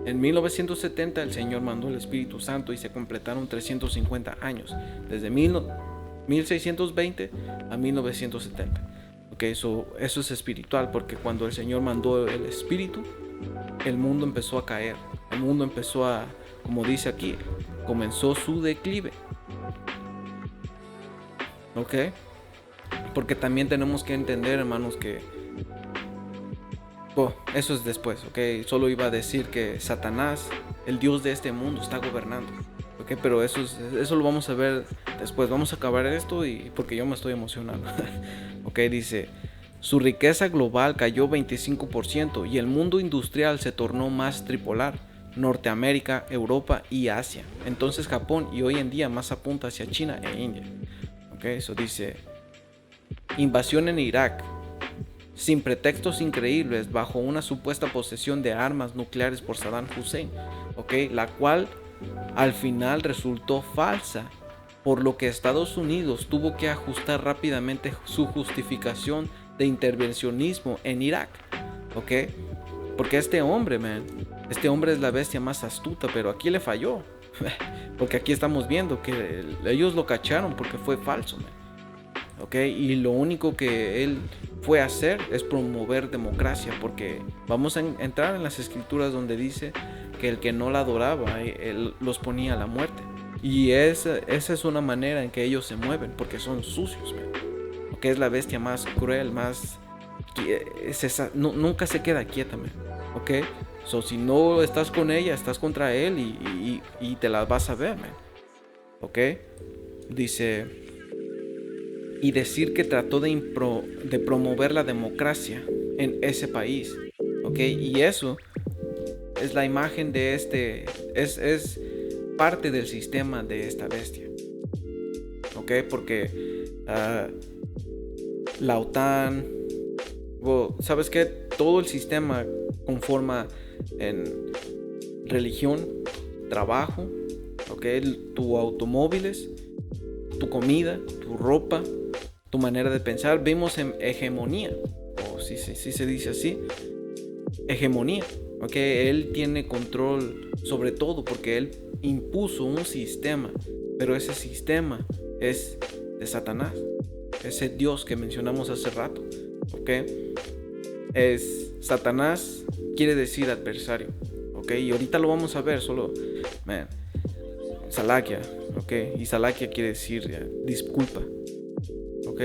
en 1970, el Señor mandó el Espíritu Santo y se completaron 350 años. Desde 1620 a 1970. Okay, eso es espiritual, porque cuando el Señor mandó el Espíritu, el mundo empezó a caer. El mundo empezó a, como dice aquí, comenzó su declive. Ok. Porque también tenemos que entender, hermanos, que eso es después, ok. Solo iba a decir que Satanás, el Dios de este mundo, está gobernando. Ok, pero eso lo vamos a ver después. Vamos a acabar esto y porque yo me estoy emocionando. Ok, dice: su riqueza global cayó 25% y el mundo industrial se tornó más tripolar. Norteamérica, Europa y Asia. Entonces Japón, y hoy en día más apunta hacia China e India. Ok, eso dice: invasión en Irak. Sin pretextos increíbles, bajo una supuesta posesión de armas nucleares por Saddam Hussein, okay, la cual al final resultó falsa, por lo que Estados Unidos tuvo que ajustar rápidamente su justificación de intervencionismo en Irak, okay, porque este hombre es la bestia más astuta, pero aquí le falló, porque aquí estamos viendo que ellos lo cacharon porque fue falso, man. Okay, y lo único que él fue a hacer es promover democracia, porque vamos a entrar en las escrituras donde dice que el que no la adoraba, él los ponía a la muerte. Y esa es una manera en que ellos se mueven, porque son sucios, man. Okay, es la bestia más cruel, más nunca se queda quieta, man. Okay, so, si no estás con ella, estás contra él y te la vas a ver, man. Okay, dice: y decir que trató de promover la democracia en ese país. ¿Ok? Y eso es la imagen de es parte del sistema de esta bestia. ¿Ok? Porque la OTAN, ¿sabes qué? Todo el sistema conforma en religión, trabajo, ¿ok? Tu automóviles, tu comida, tu ropa, tu manera de pensar. Vemos en hegemonía, o sí se dice así, hegemonía, ¿ok? Él tiene control sobre todo porque él impuso un sistema, pero ese sistema es de Satanás, ese Dios que mencionamos hace rato, ¿ok? Es Satanás, quiere decir adversario, ¿ok? Y ahorita lo vamos a ver, solo, Salakia, ¿ok? Y Salakia quiere decir disculpa, ¿ok?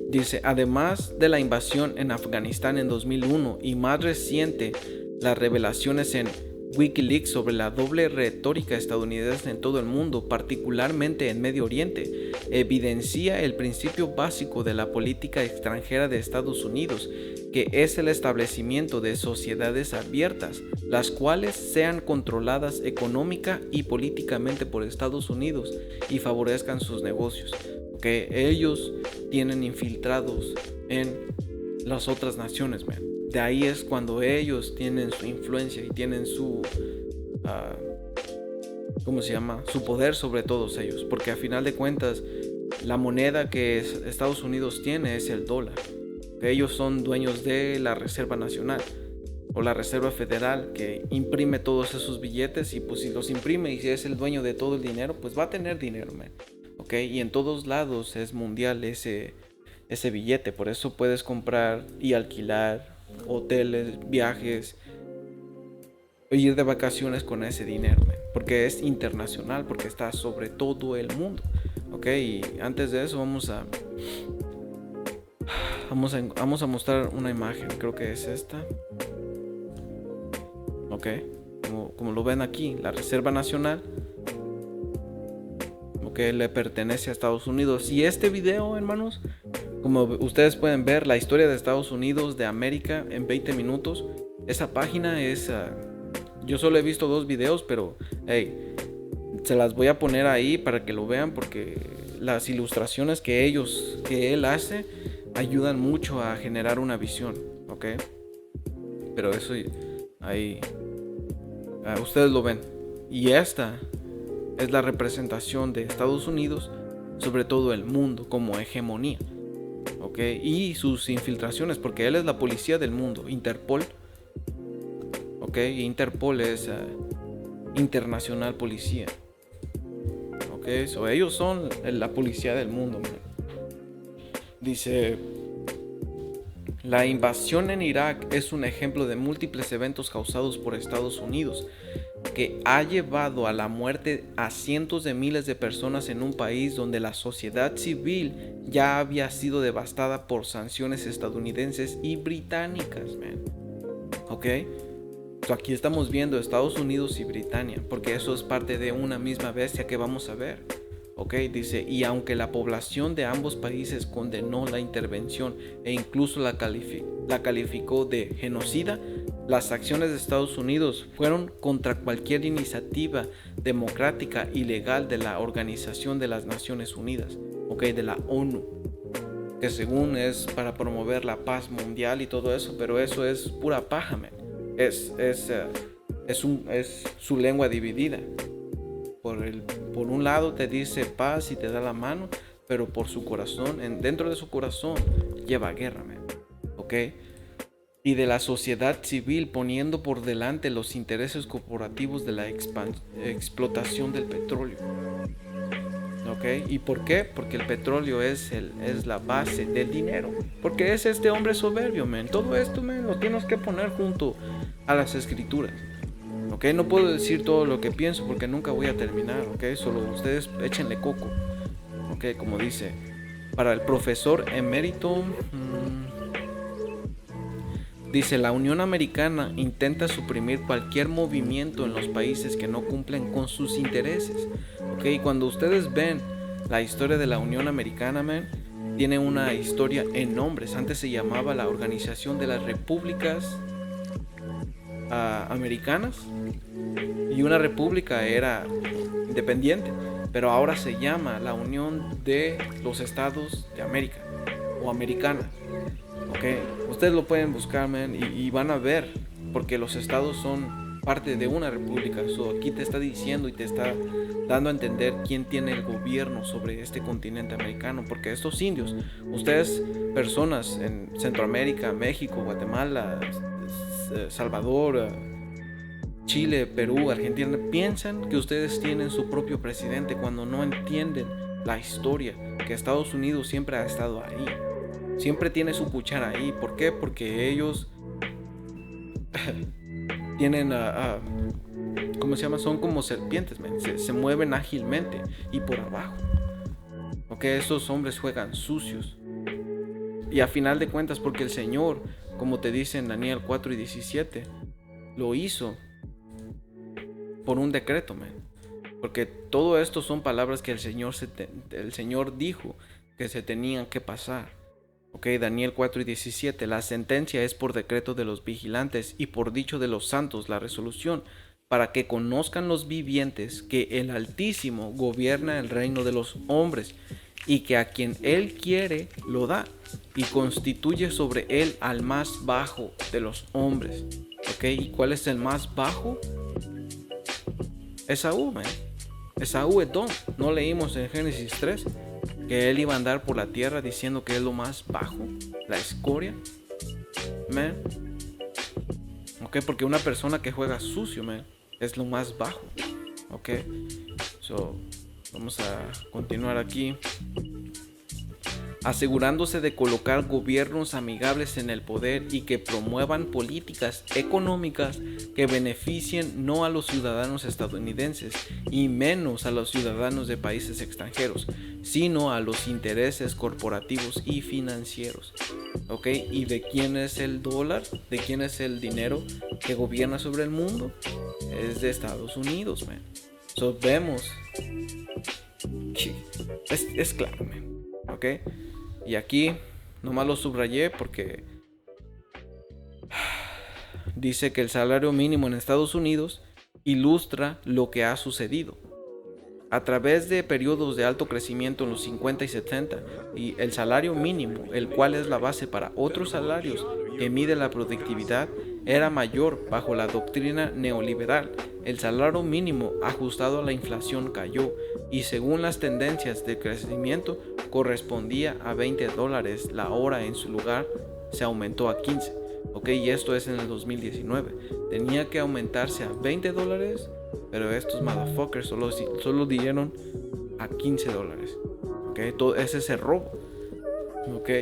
Dice: además de la invasión en Afganistán en 2001 y más reciente, las revelaciones en Wikileaks sobre la doble retórica estadounidense en todo el mundo, particularmente en Medio Oriente, evidencia el principio básico de la política extranjera de Estados Unidos, que es el establecimiento de sociedades abiertas, las cuales sean controladas económica y políticamente por Estados Unidos y favorezcan sus negocios. Que ellos tienen infiltrados en las otras naciones, man. De ahí es cuando ellos tienen su influencia y tienen su ¿cómo se llama? Su poder sobre todos ellos, porque a final de cuentas la moneda que Estados Unidos tiene es el dólar. Ellos son dueños de la Reserva Nacional o la Reserva Federal, que imprime todos esos billetes, y pues si los imprime y si es el dueño de todo el dinero, pues va a tener dinero, man. Okay, y en todos lados es mundial ese billete, por eso puedes comprar y alquilar hoteles, viajes, ir de vacaciones con ese dinero, man, porque es internacional, porque está sobre todo el mundo. Okay, y antes de eso vamos a mostrar una imagen, creo que es esta. Okay, como lo ven aquí, la Reserva Nacional, que le pertenece a Estados Unidos. Y este video, hermanos, como ustedes pueden ver, la historia de Estados Unidos de América en 20 minutos. Esa página es Yo solo he visto 2 videos, pero hey, se las voy a poner ahí para que lo vean, porque las ilustraciones que él hace ayudan mucho a generar una visión, ¿ok? Pero eso ahí ustedes lo ven. Y esta es la representación de Estados Unidos sobre todo el mundo como hegemonía, ¿ok? Y sus infiltraciones, porque él es la policía del mundo, Interpol, ¿ok? Interpol es internacional policía, ¿ok? So, ellos son la policía del mundo, man. Dice: la invasión en Irak es un ejemplo de múltiples eventos causados por Estados Unidos que ha llevado a la muerte a cientos de miles de personas en un país donde la sociedad civil ya había sido devastada por sanciones estadounidenses y británicas, man. ¿Ok? So aquí estamos viendo Estados Unidos y Britania, porque eso es parte de una misma bestia que vamos a ver. Ok, dice: y aunque la población de ambos países condenó la intervención e incluso la calificó de genocida, las acciones de Estados Unidos fueron contra cualquier iniciativa democrática y legal de la Organización de las Naciones Unidas, ok, de la ONU, que según es para promover la paz mundial y todo eso, pero eso es pura paja, man. Es su lengua dividida. Por un lado te dice paz y te da la mano, pero por su corazón, dentro de su corazón, lleva guerra, man. ¿Ok? Y de la sociedad civil poniendo por delante los intereses corporativos de la explotación del petróleo. ¿Ok? ¿Y por qué? Porque el petróleo es la base del dinero. Porque es este hombre soberbio, man. Todo esto, man, lo tienes que poner junto a las escrituras. ¿Ok? No puedo decir todo lo que pienso porque nunca voy a terminar, ¿ok? Solo ustedes échenle coco, ¿ok? Como dice, para el profesor emérito, dice: la Unión Americana intenta suprimir cualquier movimiento en los países que no cumplen con sus intereses, ¿ok? Cuando ustedes ven la historia de la Unión Americana, man, tiene una historia en nombres. Antes se llamaba la Organización de las Repúblicas Americanas, y una república era independiente, pero ahora se llama la Unión de los Estados de América o Americana, ¿ok? Ustedes lo pueden buscar, man, y van a ver, porque los estados son parte de una república. So, aquí te está diciendo y te está dando a entender quién tiene el gobierno sobre este continente americano, porque estos indios, ustedes, personas en Centroamérica, México, Guatemala, Salvador, Chile, Perú, Argentina, piensan que ustedes tienen su propio presidente cuando no entienden la historia, que Estados Unidos siempre ha estado ahí, siempre tiene su cuchara ahí. ¿Por qué? Porque ellos tienen, ¿cómo se llama? Son como serpientes, man. Se mueven ágilmente y por abajo. ¿Ok? Esos hombres juegan sucios. Y a final de cuentas, porque el Señor, como te dice en Daniel 4:17, lo hizo por un decreto, man. Porque todo esto son palabras que el Señor dijo que se tenían que pasar. Ok, Daniel 4:17, la sentencia es por decreto de los vigilantes y por dicho de los santos la resolución, para que conozcan los vivientes que el Altísimo gobierna el reino de los hombres, y que a quien Él quiere lo da, y constituye sobre él al más bajo de los hombres. Ok, ¿y cuál es el más bajo? Esaú, man. Esaú, Edom. No leímos en Génesis 3 que él iba a andar por la tierra diciendo que es lo más bajo, la escoria, man. Ok, porque una persona que juega sucio, man, es lo más bajo. Ok, so vamos a continuar aquí. Asegurándose de colocar gobiernos amigables en el poder y que promuevan políticas económicas que beneficien no a los ciudadanos estadounidenses y menos a los ciudadanos de países extranjeros, sino a los intereses corporativos y financieros. ¿Ok? ¿Y de quién es el dólar? ¿De quién es el dinero que gobierna sobre el mundo? Es de Estados Unidos, man. So vemos que es claro, man. ¿Ok? Y aquí nomás lo subrayé porque dice que el salario mínimo en Estados Unidos ilustra lo que ha sucedido. A través de periodos de alto crecimiento en los 50 y 70, y el salario mínimo, el cual es la base para otros salarios que mide la productividad, era mayor bajo la doctrina neoliberal. El salario mínimo ajustado a la inflación cayó y según las tendencias de crecimiento correspondía a $20 la hora, en su lugar se aumentó a 15. Y esto es en el 2019. Tenía que aumentarse a $20, pero estos motherfuckers solo dieron a $15. Todo ese es el robo.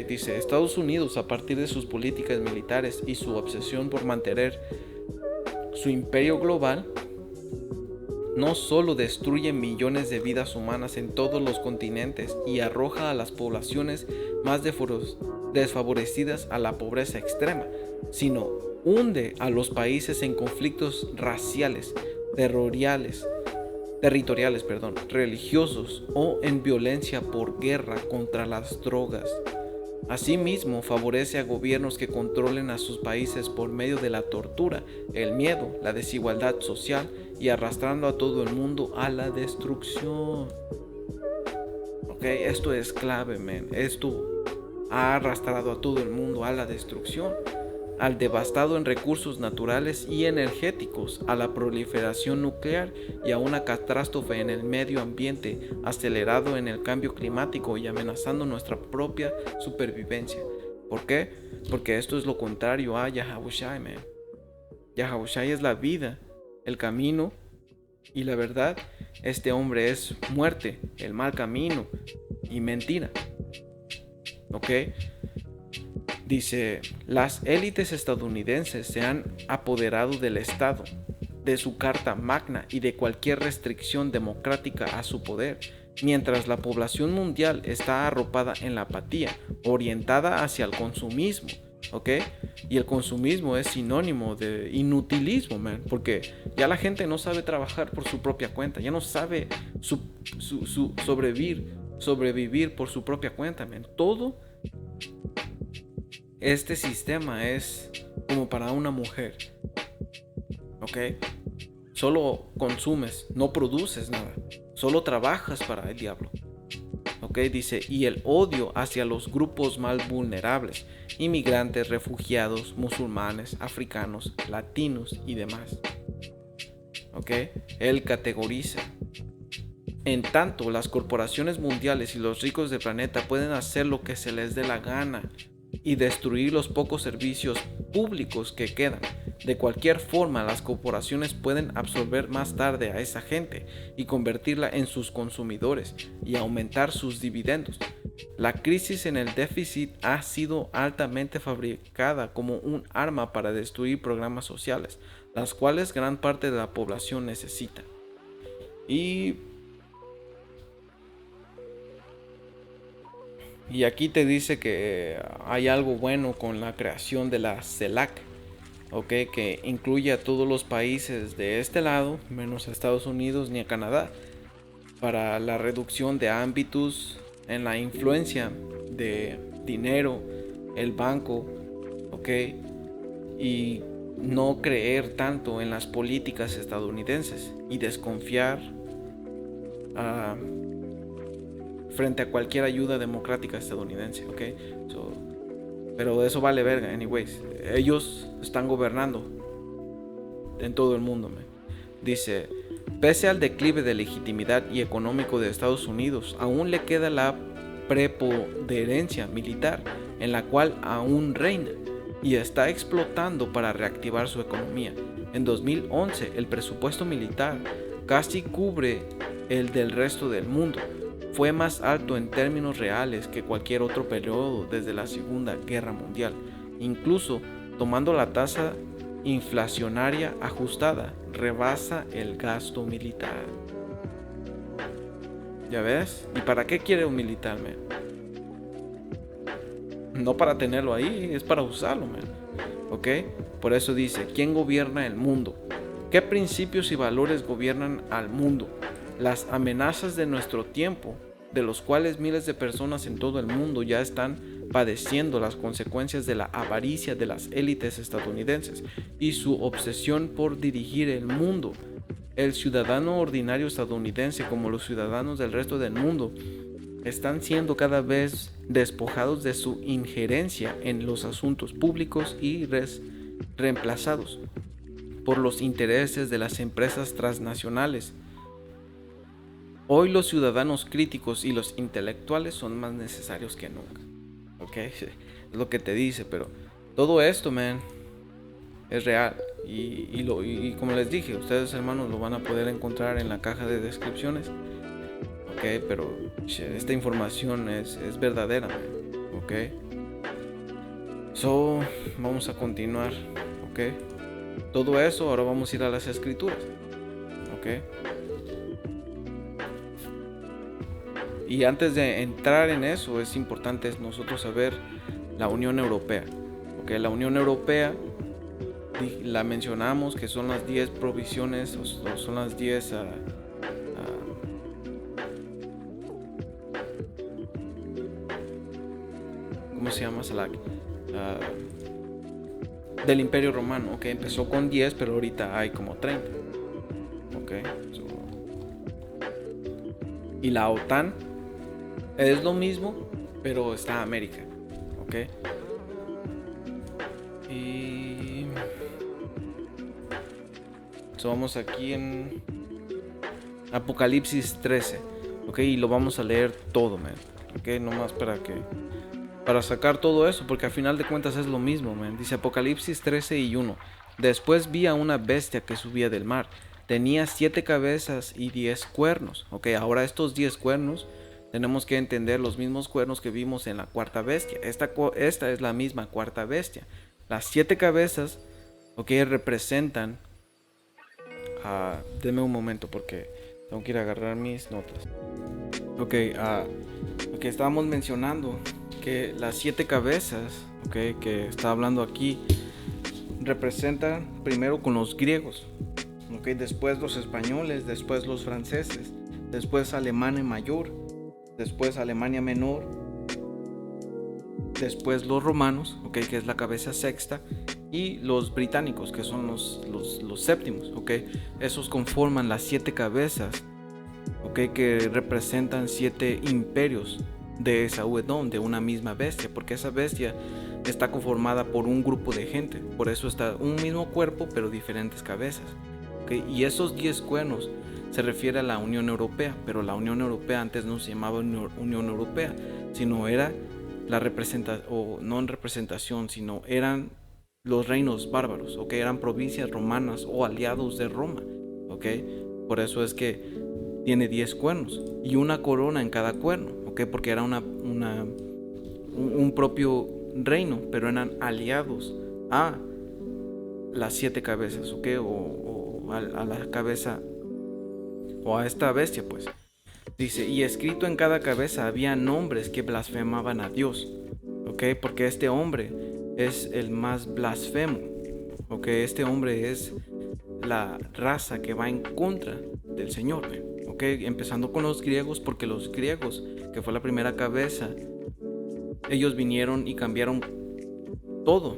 Dice, Estados Unidos, a partir de sus políticas militares y su obsesión por mantener su imperio global, no solo destruye millones de vidas humanas en todos los continentes y arroja a las poblaciones más desfavorecidas a la pobreza extrema, sino hunde a los países en conflictos raciales, territoriales, religiosos o en violencia por guerra contra las drogas. Asimismo, favorece a gobiernos que controlen a sus países por medio de la tortura, el miedo, la desigualdad social y arrastrando a todo el mundo a la destrucción. Esto es clave, man. Esto ha arrastrado a todo el mundo a la destrucción, al devastado en recursos naturales y energéticos, a la proliferación nuclear y a una catástrofe en el medio ambiente, acelerado en el cambio climático y amenazando nuestra propia supervivencia. ¿Por qué? Porque esto es lo contrario a Yahawashi, man. Yahawashi es la vida, el camino y la verdad. Este hombre es muerte, el mal camino y mentira. Dice, las élites estadounidenses se han apoderado del Estado, de su Carta Magna y de cualquier restricción democrática a su poder, mientras la población mundial está arropada en la apatía, orientada hacia el consumismo. Y el consumismo es sinónimo de inutilismo, man, porque ya la gente no sabe trabajar por su propia cuenta, ya no sabe sobrevivir por su propia cuenta, man. Todo este sistema es como para una mujer. Solo consumes, no produces nada, solo trabajas para el diablo. Dice, y el odio hacia los grupos más vulnerables, inmigrantes, refugiados, musulmanes, africanos, latinos y demás. Él categoriza. En tanto, las corporaciones mundiales y los ricos del planeta pueden hacer lo que se les dé la gana y destruir los pocos servicios públicos que quedan. De cualquier forma, las corporaciones pueden absorber más tarde a esa gente y convertirla en sus consumidores y aumentar sus dividendos. La crisis en el déficit ha sido altamente fabricada como un arma para destruir programas sociales, las cuales gran parte de la población necesita. Y aquí te dice que hay algo bueno con la creación de la CELAC, que incluye a todos los países de este lado, menos a Estados Unidos ni a Canadá, para la reducción de ámbitos en la influencia de dinero, el banco, y no creer tanto en las políticas estadounidenses y desconfiar frente a cualquier ayuda democrática estadounidense. Pero eso vale verga, anyways. Ellos están gobernando en todo el mundo, man. Dice, pese al declive de legitimidad y económico de Estados Unidos, aún le queda la preponderancia militar, en la cual aún reina, y está explotando para reactivar su economía. En 2011, el presupuesto militar casi cubre el del resto del mundo. Fue más alto en términos reales que cualquier otro periodo desde la Segunda Guerra Mundial. Incluso tomando la tasa inflacionaria ajustada, rebasa el gasto militar. ¿Ya ves? ¿Y para qué quiere un militar, man? No para tenerlo ahí, es para usarlo, man. Por eso dice, ¿quién gobierna el mundo? ¿Qué principios y valores gobiernan al mundo? Las amenazas de nuestro tiempo de los cuales miles de personas en todo el mundo ya están padeciendo las consecuencias de la avaricia de las élites estadounidenses y su obsesión por dirigir el mundo. El ciudadano ordinario estadounidense, como los ciudadanos del resto del mundo, están siendo cada vez despojados de su injerencia en los asuntos públicos y reemplazados por los intereses de las empresas transnacionales. Hoy los ciudadanos críticos y los intelectuales son más necesarios que nunca. Ok, es lo que te dice, pero todo esto, man, es real. Y como les dije, ustedes, hermanos, lo van a poder encontrar en la caja de descripciones. Ok, pero esta información es verdadera, man. Ok, so vamos a continuar. Ok, todo eso, ahora vamos a ir a las escrituras. Ok. Y antes de entrar en eso, es importante nosotros saber la Unión Europea. Okay, la Unión Europea la mencionamos, que son las 10 provisiones, o son las 10 ¿cómo se llama? Del Imperio Romano. Okay, empezó con 10, pero ahorita hay como 30. Okay, y la OTAN es lo mismo, pero está América. Ok. Y vamos aquí en Apocalipsis 13. Ok, y lo vamos a leer todo, man. Ok, nomás para sacar todo eso, porque al final de cuentas es lo mismo, man. Dice Apocalipsis 13:1. Después vi a una bestia que subía del mar. Tenía 7 cabezas y 10 cuernos. Ok, ahora estos 10 cuernos tenemos que entender los mismos cuernos que vimos en la cuarta bestia. Esta es la misma cuarta bestia. Las 7 cabezas, ok, representan... Deme un momento porque tengo que ir a agarrar mis notas. Ok, estábamos mencionando que las 7 cabezas, ok, que está hablando aquí, representan primero con los griegos, ok, después los españoles, después los franceses, después Alemania Mayor, después Alemania Menor, después los romanos, okay, que es la cabeza sexta, y los británicos, que son los séptimos. Okay. Esos conforman las 7 cabezas, okay, que representan 7 imperios de Esaú-Edom, de una misma bestia, porque esa bestia está conformada por un grupo de gente, por eso está un mismo cuerpo pero diferentes cabezas. Okay. Y esos 10 cuernos se refiere a la Unión Europea, pero la Unión Europea antes no se llamaba Unión Europea, sino era la representación, o no en representación, sino eran los reinos bárbaros, ¿ok? Eran provincias romanas o aliados de Roma, ¿ok? Por eso es que tiene 10 cuernos y una corona en cada cuerno, ¿ok? Porque era un propio reino, pero eran aliados a las 7 cabezas, ¿ok? O a la cabeza, o a esta bestia, pues. Dice, y escrito en cada cabeza había nombres que blasfemaban a Dios, ¿ok? Porque este hombre es el más blasfemo, ¿ok? Este hombre es la raza que va en contra del Señor, ¿ok? Empezando con los griegos, porque los griegos, que fue la primera cabeza, ellos vinieron y cambiaron todo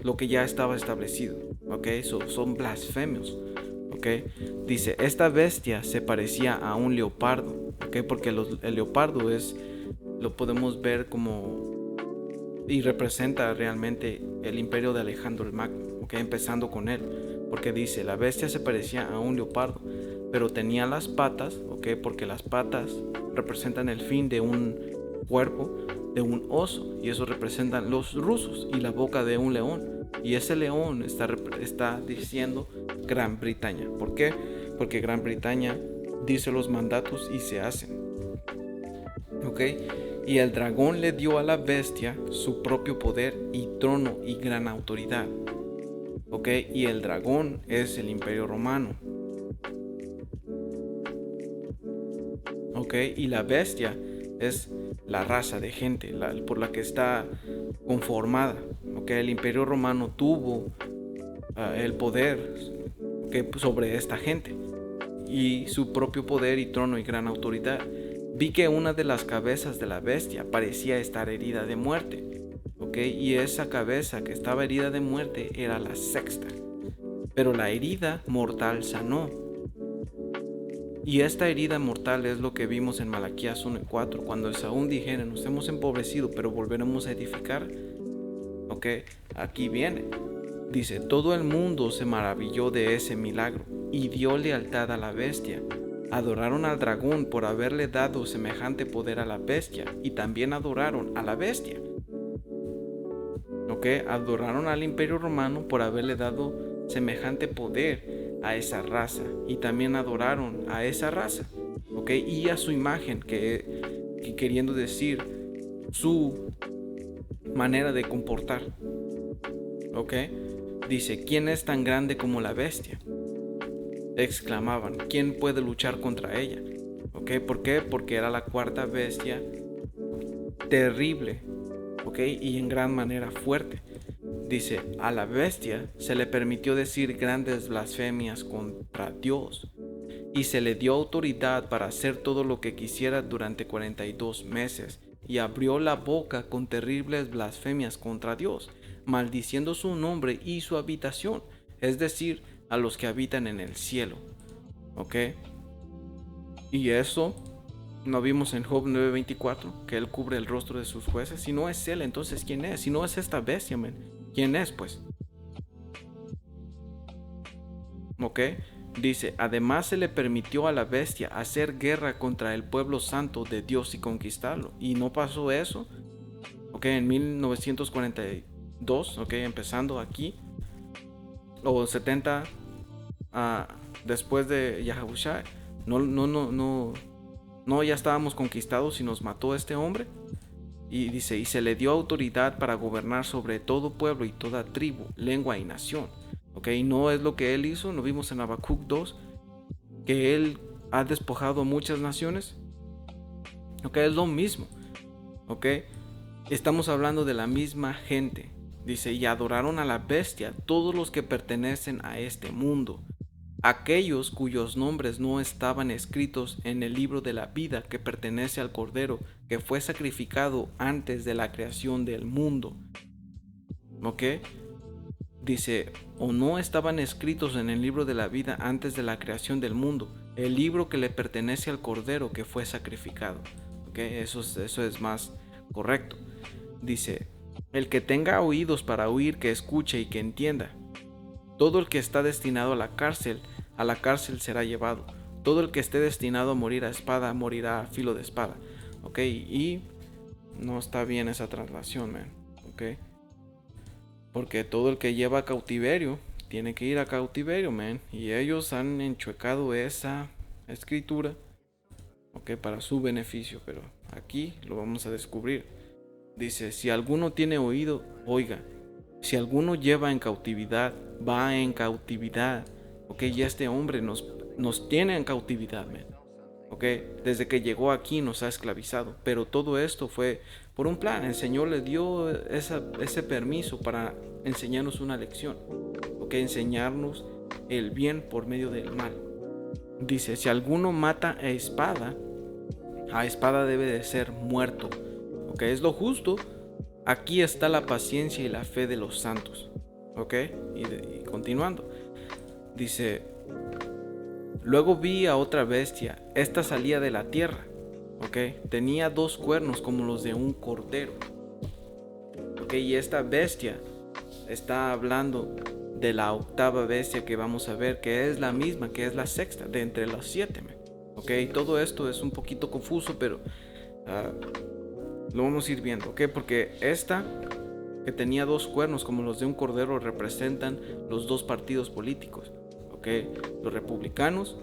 lo que ya estaba establecido, ¿ok? Son blasfemios. Okay. Dice, esta bestia se parecía a un leopardo, okay, porque el leopardo lo podemos ver como, y representa realmente el imperio de Alejandro el Magno, okay, empezando con él, porque dice, la bestia se parecía a un leopardo, pero tenía las patas, okay, porque las patas representan el fin de un cuerpo, de un oso, y eso representan los rusos, y la boca de un león. Y ese león está diciendo Gran Bretaña. ¿Por qué? Porque Gran Bretaña dice los mandatos y se hacen. ¿Ok? Y el dragón le dio a la bestia su propio poder y trono y gran autoridad. ¿Ok? Y el dragón es el Imperio Romano. ¿Ok? Y la bestia es la raza de gente por la que está conformada. Okay, el Imperio Romano tuvo el poder sobre esta gente y su propio poder y trono y gran autoridad Vi que una de las cabezas de la bestia parecía estar herida de muerte, ¿ok? Y esa cabeza que estaba herida de muerte era la sexta. Pero la herida mortal sanó. Y esta herida mortal es lo que vimos en Malaquías 1:4, cuando Esaú dijera: nos hemos empobrecido, pero volveremos a edificar. Ok, aquí viene. Dice: todo el mundo se maravilló de ese milagro y dio lealtad a la bestia. Adoraron al dragón por haberle dado semejante poder a la bestia, y también adoraron a la bestia. Ok, adoraron al Imperio Romano por haberle dado semejante poder a esa raza, y también adoraron a esa raza, ¿ok? Y a su imagen, que queriendo decir su manera de comportar, ¿ok? Dice: ¿quién es tan grande como la bestia? Exclamaban: ¿quién puede luchar contra ella? ¿Ok? ¿Por qué? Porque era la cuarta bestia, terrible, ¿ok? Y en gran manera fuerte. Dice: a la bestia se le permitió decir grandes blasfemias contra Dios, y se le dio autoridad para hacer todo lo que quisiera durante 42 meses, y abrió la boca con terribles blasfemias contra Dios, maldiciendo su nombre y su habitación, es decir, a los que habitan en el cielo. ¿Ok? Y eso no vimos en Job 9:24, que él cubre el rostro de sus jueces. Si no es él, entonces ¿quién es? Si no es esta bestia, ¿quién es, pues? ¿Ok? Dice: además se le permitió a la bestia hacer guerra contra el pueblo santo de Dios y conquistarlo. Y no pasó eso. ¿Ok? En 1942, ¿ok? Empezando aquí, o 70 después de Yahushua, no, ya estábamos conquistados y nos mató este hombre. Y dice: y se le dio autoridad para gobernar sobre todo pueblo y toda tribu, lengua y nación. Ok, no es lo que él hizo. ¿No vimos en Habacuc 2 que él ha despojado a muchas naciones? Ok, es lo mismo. Ok, estamos hablando de la misma gente. Dice: y adoraron a la bestia todos los que pertenecen a este mundo, aquellos cuyos nombres no estaban escritos en el libro de la vida que pertenece al Cordero que fue sacrificado antes de la creación del mundo. ¿Ok? Dice: o no estaban escritos en el libro de la vida antes de la creación del mundo, el libro que le pertenece al Cordero que fue sacrificado. ¿Ok? Eso es más correcto. Dice: el que tenga oídos para oír, que escuche y que entienda. Todo el que está destinado a la cárcel será llevado. Todo el que esté destinado a morir a espada, morirá a filo de espada. ¿Ok? Y no está bien esa traslación, man. ¿Ok? Porque todo el que lleva a cautiverio tiene que ir a cautiverio, man. Y ellos han enchuecado esa escritura, ¿ok? Para su beneficio. Pero aquí lo vamos a descubrir. Dice: si alguno tiene oído, oiga. Si alguno lleva en cautividad, va en cautividad. Ok, ya este hombre nos tiene en cautividad, man. Ok, desde que llegó aquí nos ha esclavizado. Pero todo esto fue por un plan. El Señor le dio ese permiso para enseñarnos una lección. Ok, enseñarnos el bien por medio del mal. Dice: si alguno mata a espada debe de ser muerto. Ok, es lo justo. Aquí está la paciencia y la fe de los santos. ¿Ok? Y continuando. Dice: luego vi a otra bestia. Esta salía de la tierra. ¿Ok? Tenía 2 cuernos como los de un cordero. ¿Ok? Y esta bestia está hablando de la octava bestia que vamos a ver, que es la misma, que es la sexta de entre las 7. ¿Ok? Todo esto es un poquito confuso, pero lo vamos a ir viendo, ¿ok? Porque esta, que tenía 2 cuernos como los de un cordero, representan los 2 partidos políticos, ¿ok? Los republicanos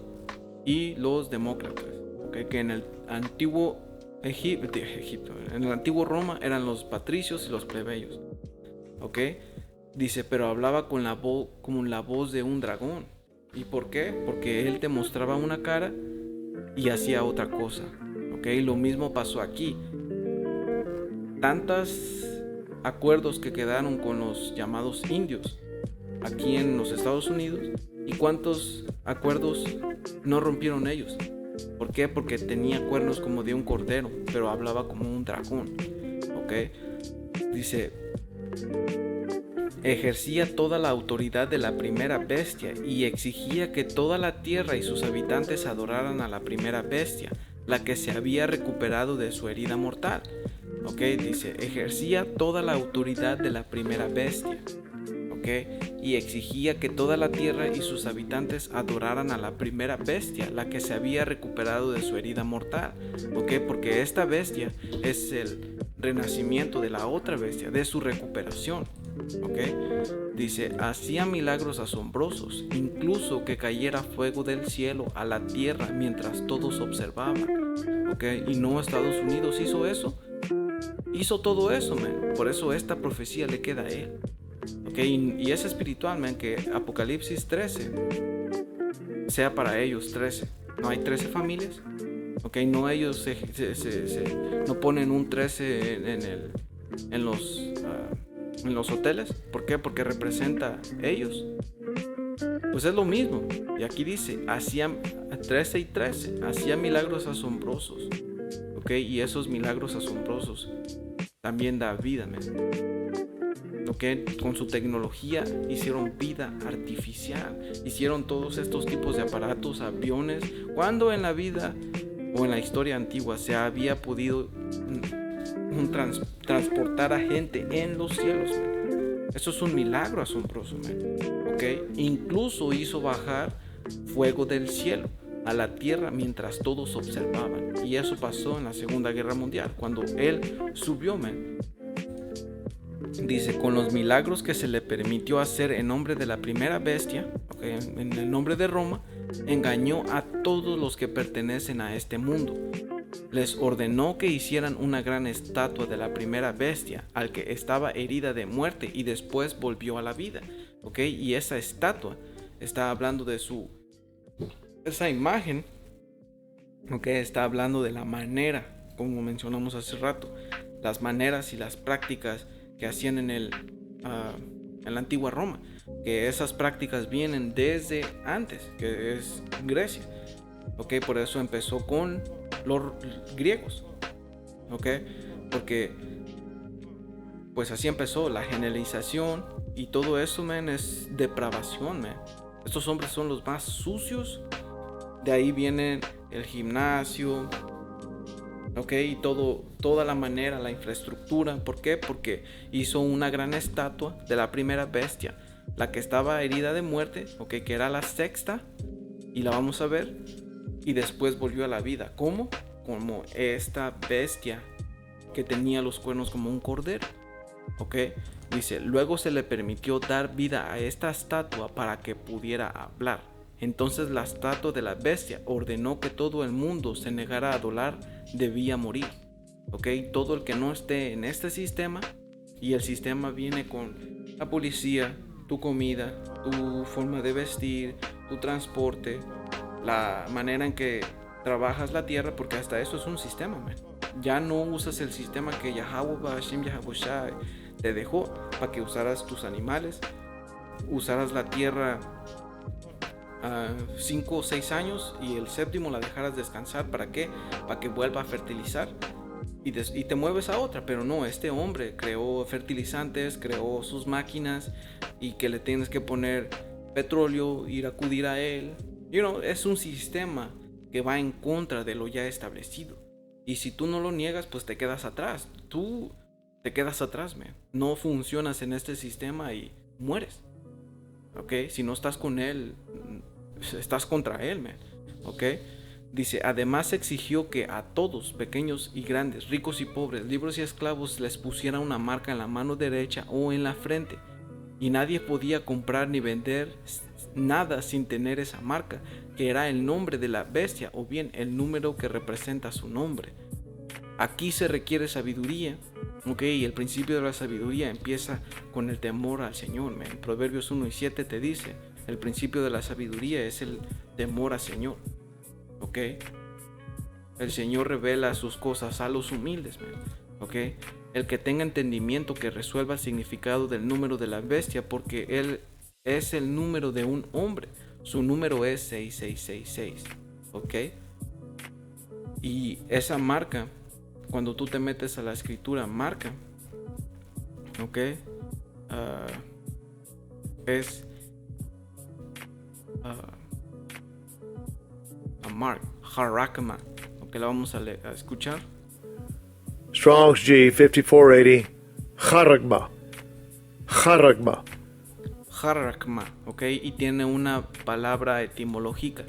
y los demócratas, ¿ok? Que en el antiguo Egipto, en el antiguo Roma eran los patricios y los plebeyos, ¿ok? Dice: pero hablaba con la voz de un dragón. ¿Y por qué? Porque él te mostraba una cara y hacía otra cosa, ¿ok? Lo mismo pasó aquí. Tantos acuerdos que quedaron con los llamados indios aquí en los Estados Unidos, y cuántos acuerdos no rompieron ellos. ¿Por qué? Porque tenía cuernos como de un cordero, pero hablaba como un dragón. ¿Ok? Dice, ejercía toda la autoridad de la primera bestia y exigía que toda la tierra y sus habitantes adoraran a la primera bestia, la que se había recuperado de su herida mortal. ¿Ok? Dice, ejercía toda la autoridad de la primera bestia. ¿Ok? Y exigía que toda la tierra y sus habitantes adoraran a la primera bestia, la que se había recuperado de su herida mortal. ¿Ok? Porque esta bestia es el renacimiento de la otra bestia, de su recuperación. ¿Ok? Dice, hacía milagros asombrosos, incluso que cayera fuego del cielo a la tierra mientras todos observaban. ¿Ok? Y no Estados Unidos hizo eso. Hizo todo eso, man. Por eso esta profecía le queda a él. ¿Ok? Y es espiritual, man, que Apocalipsis 13 sea para ellos 13. No hay 13 familias. ¿Ok? No ellos no ponen un 13 en los hoteles. ¿Por qué? Porque representa ellos. Pues es lo mismo. Y aquí dice, hacían 13 y 13, hacía milagros asombrosos. ¿Ok? Y esos milagros asombrosos también da vida, man. ¿Ok? Con su tecnología hicieron vida artificial. Hicieron todos estos tipos de aparatos, aviones. Cuando en la vida o en la historia antigua se había podido transportar a gente en los cielos, man. Eso es un milagro asombroso, man. ¿Ok? Incluso hizo bajar fuego del cielo a la tierra mientras todos observaban. Y eso pasó en la Segunda Guerra Mundial, cuando él subió, man. Dice, con los milagros que se le permitió hacer en nombre de la primera bestia, ¿okay? En el nombre de Roma, engañó a todos los que pertenecen a este mundo. Les ordenó que hicieran una gran estatua de la primera bestia, al que estaba herida de muerte y después volvió a la vida. ¿Okay? Y esa estatua está hablando de esa imagen, ¿okay? Está hablando de la manera, como mencionamos hace rato, las maneras y las prácticas que hacían en la antigua Roma, que esas prácticas vienen desde antes, que es Grecia. ¿Ok? Por eso empezó con los griegos. ¿Ok? Porque pues así empezó la generalización y todo eso, man, es depravación, man. Estos hombres son los más sucios. De ahí viene el gimnasio, ¿ok? Y toda la manera, la infraestructura. ¿Por qué? Porque hizo una gran estatua de la primera bestia, la que estaba herida de muerte, ¿ok? Que era la sexta, y la vamos a ver. Y después volvió a la vida. ¿Cómo? Como esta bestia que tenía los cuernos como un cordero, ¿ok? Dice, luego se le permitió dar vida a esta estatua para que pudiera hablar. Entonces la estatua de la bestia ordenó que todo el mundo se negara a adorar, debía morir. ¿Ok? Todo el que no esté en este sistema, y el sistema viene con la policía, tu comida, tu forma de vestir, tu transporte, la manera en que trabajas la tierra, porque hasta eso es un sistema, man. Ya no usas el sistema que Yahweh Hashem Yahabushai te dejó para que usaras tus animales, usaras la tierra 5 o 6 años y el séptimo la dejaras descansar. ¿Para qué? Para que vuelva a fertilizar y te mueves a otra. Pero no, este hombre creó fertilizantes, creó sus máquinas, y que le tienes que poner petróleo, ir a acudir a él. Es un sistema que va en contra de lo ya establecido, y si tú no lo niegas, pues te quedas atrás. Tú te quedas atrás, man. No funcionas en este sistema y mueres. ¿Ok? Si no estás con él, estás contra él, man. ¿Ok? Dice, además exigió que a todos, pequeños y grandes, ricos y pobres, libres y esclavos, les pusiera una marca en la mano derecha o en la frente. Y nadie podía comprar ni vender nada sin tener esa marca, que era el nombre de la bestia o bien el número que representa su nombre. Aquí se requiere sabiduría, ¿ok? Y el principio de la sabiduría empieza con el temor al Señor, man. Proverbios 1:7 te dice, el principio de la sabiduría es el temor al Señor, ¿ok? El Señor revela sus cosas a los humildes, man, ¿ok? El que tenga entendimiento, que resuelva el significado del número de la bestia, porque él es el número de un hombre. Su número es 6666, ¿ok? Y esa marca, cuando tú te metes a la escritura, marca, ¿ok? Es a mark, harakma, ¿ok? La vamos a escuchar. Strong's G 5480. Charagma. Charagma. Harakma, ¿ok? Y tiene una palabra etimológica,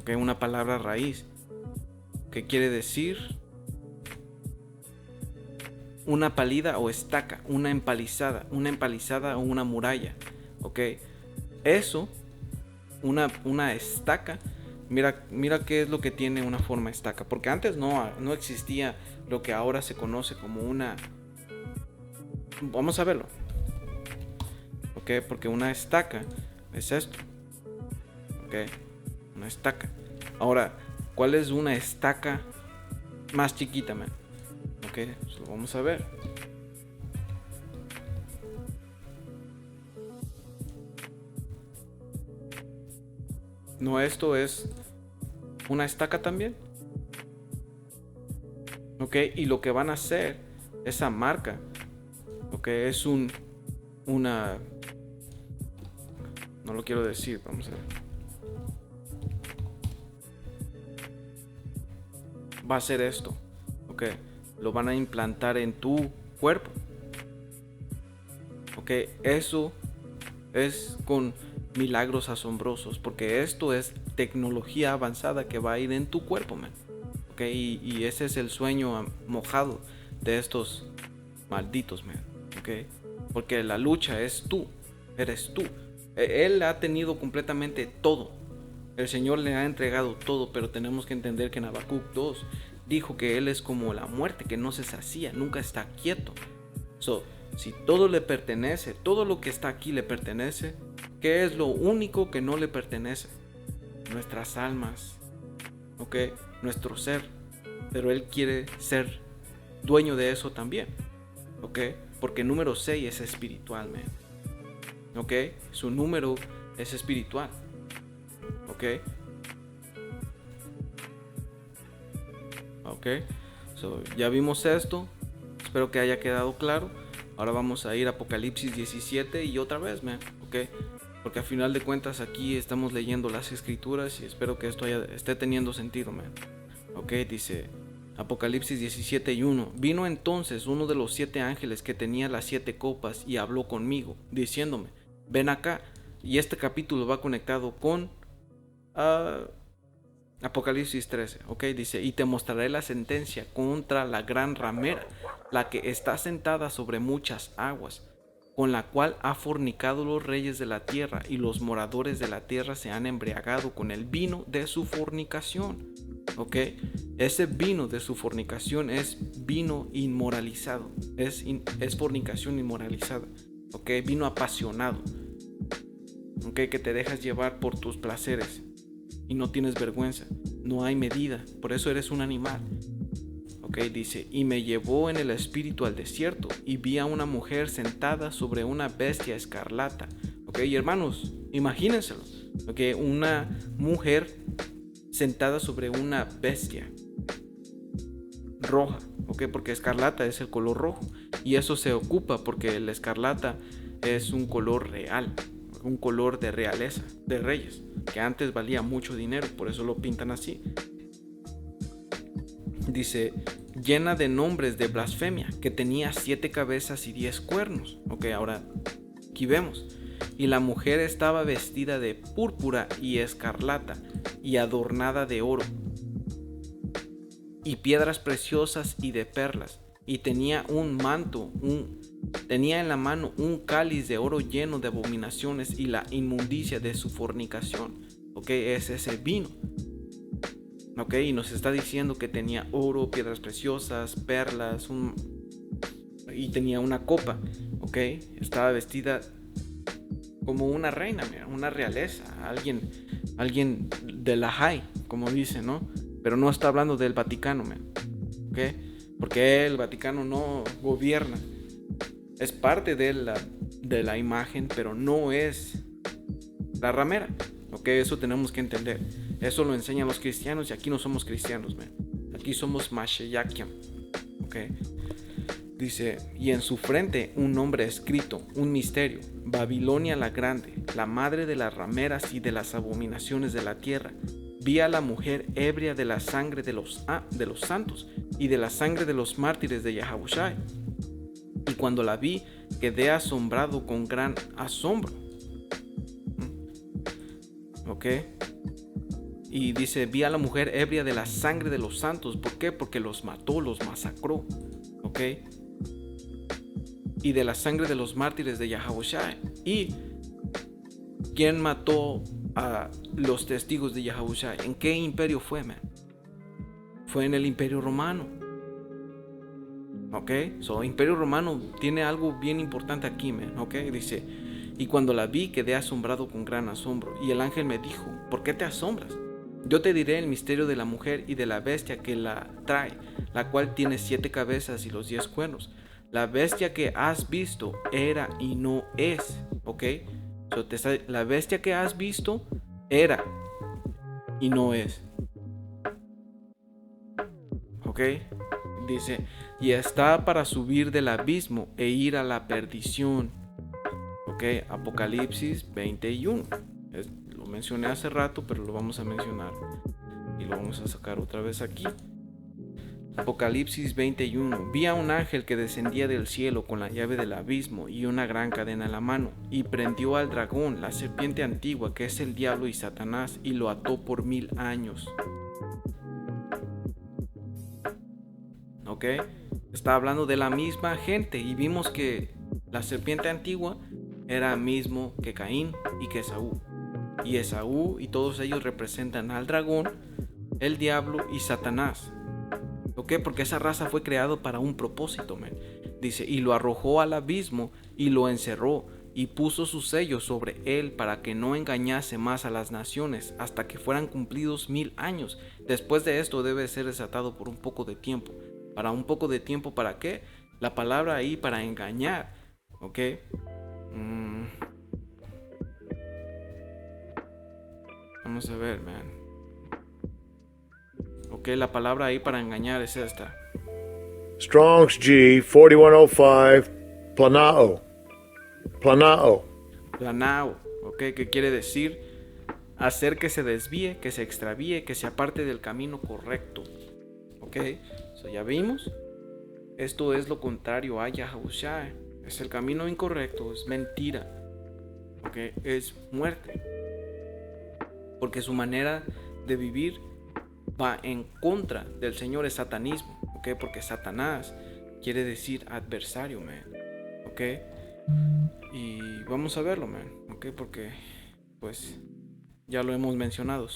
¿ok? Una palabra raíz, que quiere decir una palida o estaca, una empalizada o una muralla, ¿ok? Eso, una estaca, mira qué es lo que tiene una forma estaca, porque antes no existía lo que ahora se conoce como una... Vamos a verlo, ¿ok? Porque una estaca es esto, ¿ok? Una estaca. Ahora, ¿cuál es una estaca más chiquita, man? Ok, lo vamos a ver. ¿No esto es una estaca también? Ok, y lo que van a hacer, esa marca, ok, es una... No lo quiero decir, vamos a ver. Va a ser esto, ok. Lo van a implantar en tu cuerpo. Ok, eso es con milagros asombrosos, porque esto es tecnología avanzada que va a ir en tu cuerpo, man. Ok, y ese es el sueño mojado de estos malditos, man. Ok, porque la lucha es tú, eres tú. Él ha tenido completamente todo. El Señor le ha entregado todo, pero tenemos que entender que en Habacuc 2 dijo que Él es como la muerte, que no se sacía, nunca está quieto. Si todo le pertenece, todo lo que está aquí le pertenece, ¿qué es lo único que no le pertenece? Nuestras almas, ¿ok? Nuestro ser. Pero Él quiere ser dueño de eso también, ¿ok? Porque número 6 es espiritual, man. ¿Ok? Su número es espiritual. ¿Ok? ¿Ok? Ya vimos esto. Espero que haya quedado claro. Ahora vamos a ir a Apocalipsis 17 y otra vez, man. ¿Ok? Porque a final de cuentas aquí estamos leyendo las escrituras y espero que esto esté teniendo sentido, man. ¿Ok? Dice Apocalipsis 17 y 1. Vino entonces uno de los 7 ángeles que tenía las 7 copas y habló conmigo, diciéndome, ven acá. Y este capítulo va conectado con Apocalipsis 13, ok, dice, y te mostraré la sentencia contra la gran ramera, la que está sentada sobre muchas aguas, con la cual ha fornicado los reyes de la tierra, y los moradores de la tierra se han embriagado con el vino de su fornicación, ok, ese vino de su fornicación es vino inmoralizado, es fornicación inmoralizada, ok, vino apasionado, ok, que te dejas llevar por tus placeres y no tienes vergüenza, no hay medida, por eso eres un animal. Ok, dice, y me llevó en el espíritu al desierto y vi a una mujer sentada sobre una bestia escarlata. Ok, y hermanos, imagínenselo, ok, una mujer sentada sobre una bestia roja, ok, porque escarlata es el color rojo y eso se ocupa porque el escarlata es un color real, un color de realeza, de reyes, que antes valía mucho dinero, por eso lo pintan así. Dice, llena de nombres de blasfemia, que tenía 7 cabezas y 10 cuernos. Ok, ahora aquí vemos. Y la mujer estaba vestida de púrpura y escarlata y adornada de oro y piedras preciosas y de perlas, y tenía un manto, tenía en la mano un cáliz de oro lleno de abominaciones y la inmundicia de su fornicación. Ok, es ese vino. Ok, y nos está diciendo que tenía oro, piedras preciosas, perlas, y tenía una copa. Ok, estaba vestida como una reina, mira, una realeza, alguien de la high, como dice, ¿no? Pero no está hablando del Vaticano, man. ¿Ok? Porque el Vaticano no gobierna. Es parte de la imagen, pero no es la ramera. ¿Ok? Eso tenemos que entender. Eso lo enseñan los cristianos y aquí no somos cristianos, man. aquí somos Masheyakiam, ¿ok? Dice, y en su frente un nombre escrito, un misterio, Babilonia la grande, la madre de las rameras y de las abominaciones de la tierra. Vi a la mujer ebria de la sangre de los santos y de la sangre de los mártires de Yahabushai. Y cuando la vi, quedé asombrado con gran asombro. ¿Ok? Y dice, vi a la mujer ebria de la sangre de los santos. ¿Por qué? Porque los mató, los masacró. ¿Ok? Y de la sangre de los mártires de Yahabushai. ¿Y quién mató a los testigos de Yahabushai? ¿En qué imperio fue, man? Fue en el Imperio Romano. ¿Ok? Imperio Romano tiene algo bien importante aquí, man. ¿Ok? Dice, y cuando la vi quedé asombrado con gran asombro. Y el ángel me dijo, ¿por qué te asombras? Yo te diré el misterio de la mujer y de la bestia que la trae, la cual tiene 7 cabezas y los 10 cuernos. La bestia que has visto era y no es. ¿Ok? La bestia que has visto era y no es. ¿Ok? Dice, y está para subir del abismo e ir a la perdición. ¿Ok? Apocalipsis 21. Lo mencioné hace rato, pero lo vamos a mencionar y lo vamos a sacar otra vez aquí. Apocalipsis 21. Vi a un ángel que descendía del cielo con la llave del abismo y una gran cadena en la mano, y prendió al dragón, la serpiente antigua, que es el diablo y Satanás, y lo ató por 1000 años. ¿Ok? Está hablando de la misma gente, y vimos que la serpiente antigua era mismo que Caín y que Esaú. Y Esaú y todos ellos representan al dragón, el diablo y Satanás. ¿Ok? Porque esa raza fue creada para un propósito, man. Dice, y lo arrojó al abismo y lo encerró y puso su sello sobre él para que no engañase más a las naciones hasta que fueran cumplidos 1000 años. Después de esto debe ser desatado por un poco de tiempo. ¿Para un poco de tiempo para qué? La palabra ahí para engañar. ¿Ok? Vamos a ver, man. Ok, la palabra ahí para engañar es esta. Strong's G 4105, planao. Planao. Planao, ok, que quiere decir hacer que se desvíe, que se extravíe, que se aparte del camino correcto. Ok, ya vimos. Esto es lo contrario a Yahabushai. Es el camino incorrecto, es mentira. Ok, es muerte. Porque su manera de vivir va en contra del Señor, es satanismo. Ok, porque Satanás quiere decir adversario, man. Ok, y vamos a verlo, man. Ok, porque pues ya lo hemos mencionado.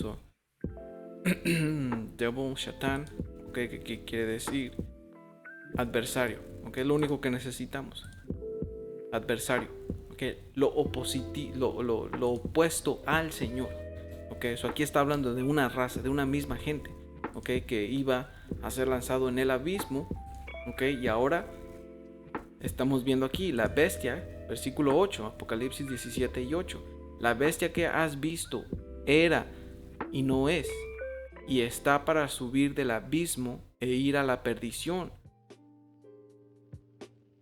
Devil, Satan, ok, que quiere decir adversario. Ok, es lo único que necesitamos. Adversario. Ok, lo opuesto al Señor. Ok, aquí está hablando de una raza, de una misma gente. Ok, que iba a ser lanzado en el abismo. Ok, y ahora estamos viendo aquí la bestia, versículo 8, Apocalipsis 17 y 8. La bestia que has visto era y no es, y está para subir del abismo e ir a la perdición.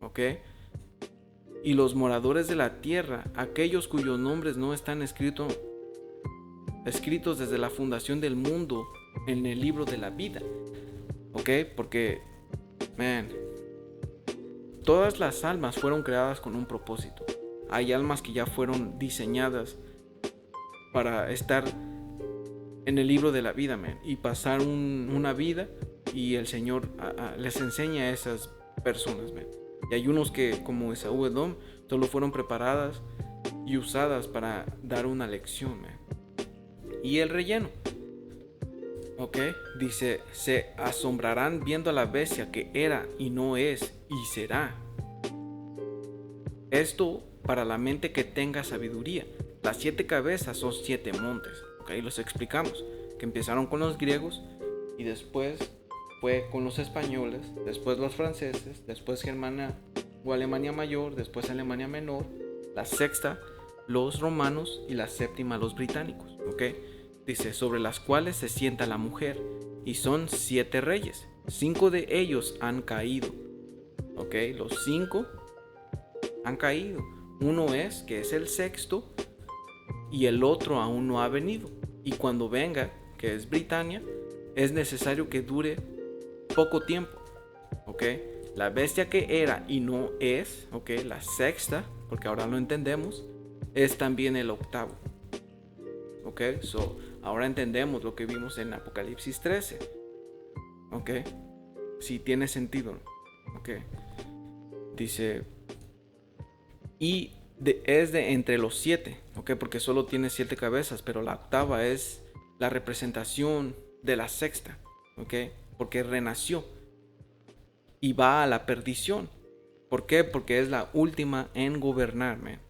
¿Ok? Y los moradores de la tierra, aquellos cuyos nombres no están escritos desde la fundación del mundo en el libro de la vida. ¿Ok? Porque, man, todas las almas fueron creadas con un propósito. Hay almas que ya fueron diseñadas para estar en el libro de la vida, man, y pasar una vida, y el Señor les enseña a esas personas, man. Y hay unos que, como Esaú Edom, solo fueron preparadas y usadas para dar una lección, man. Y el relleno, ok, dice, se asombrarán viendo a la bestia que era y no es y será. Esto para la mente que tenga sabiduría. Las 7 cabezas son 7 montes. Ok, los explicamos, que empezaron con los griegos y después fue con los españoles, después los franceses, después Germania o Alemania Mayor, después Alemania Menor, la sexta los romanos y la séptima los británicos. Ok, dice, sobre las cuales se sienta la mujer, y son 7 reyes. 5 de ellos han caído. Ok, los 5 han caído. Uno es, que es el sexto, y el otro aún no ha venido. Y cuando venga, que es Britania, es necesario que dure poco tiempo. Ok, la bestia que era y no es, ok, la sexta, porque ahora lo entendemos, es también el octavo. Ok, ahora entendemos lo que vimos en Apocalipsis 13. Ok, si tiene sentido. Ok, dice, y es de entre los 7, ok, porque solo tiene 7 cabezas, pero la octava es la representación de la sexta, ok, porque renació y va a la perdición. ¿Por qué? Porque es la última en gobernar, man.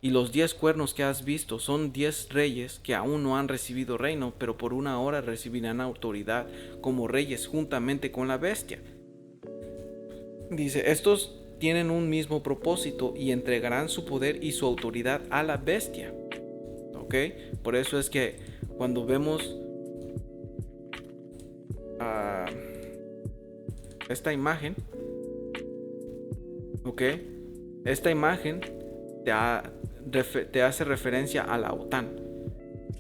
Y los 10 cuernos que has visto son 10 reyes que aún no han recibido reino, pero por una hora recibirán autoridad como reyes juntamente con la bestia. Dice, estos tienen un mismo propósito y entregarán su poder y su autoridad a la bestia. ¿Ok? Por eso es que cuando vemos esta imagen, ¿ok? Esta imagen te hace referencia a la OTAN.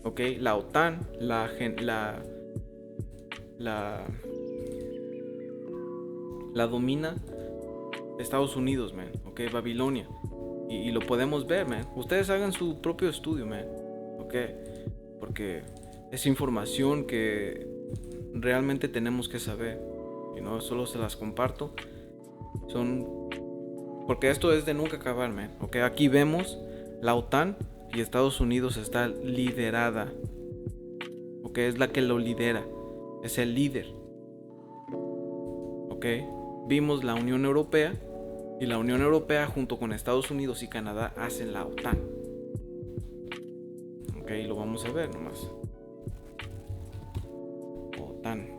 ¿Ok? La OTAN, la domina Estados Unidos, man. Ok, Babilonia. Y lo podemos ver, man. Ustedes hagan su propio estudio, man. Ok, porque es información que realmente tenemos que saber. Y no solo se las comparto. Porque esto es de nunca acabar, man. Ok, aquí vemos la OTAN y Estados Unidos está liderada. Ok, es la que lo lidera. Es el líder. Ok, vimos la Unión Europea. Y la Unión Europea junto con Estados Unidos y Canadá hacen la OTAN. Ok, lo vamos a ver nomás. OTAN.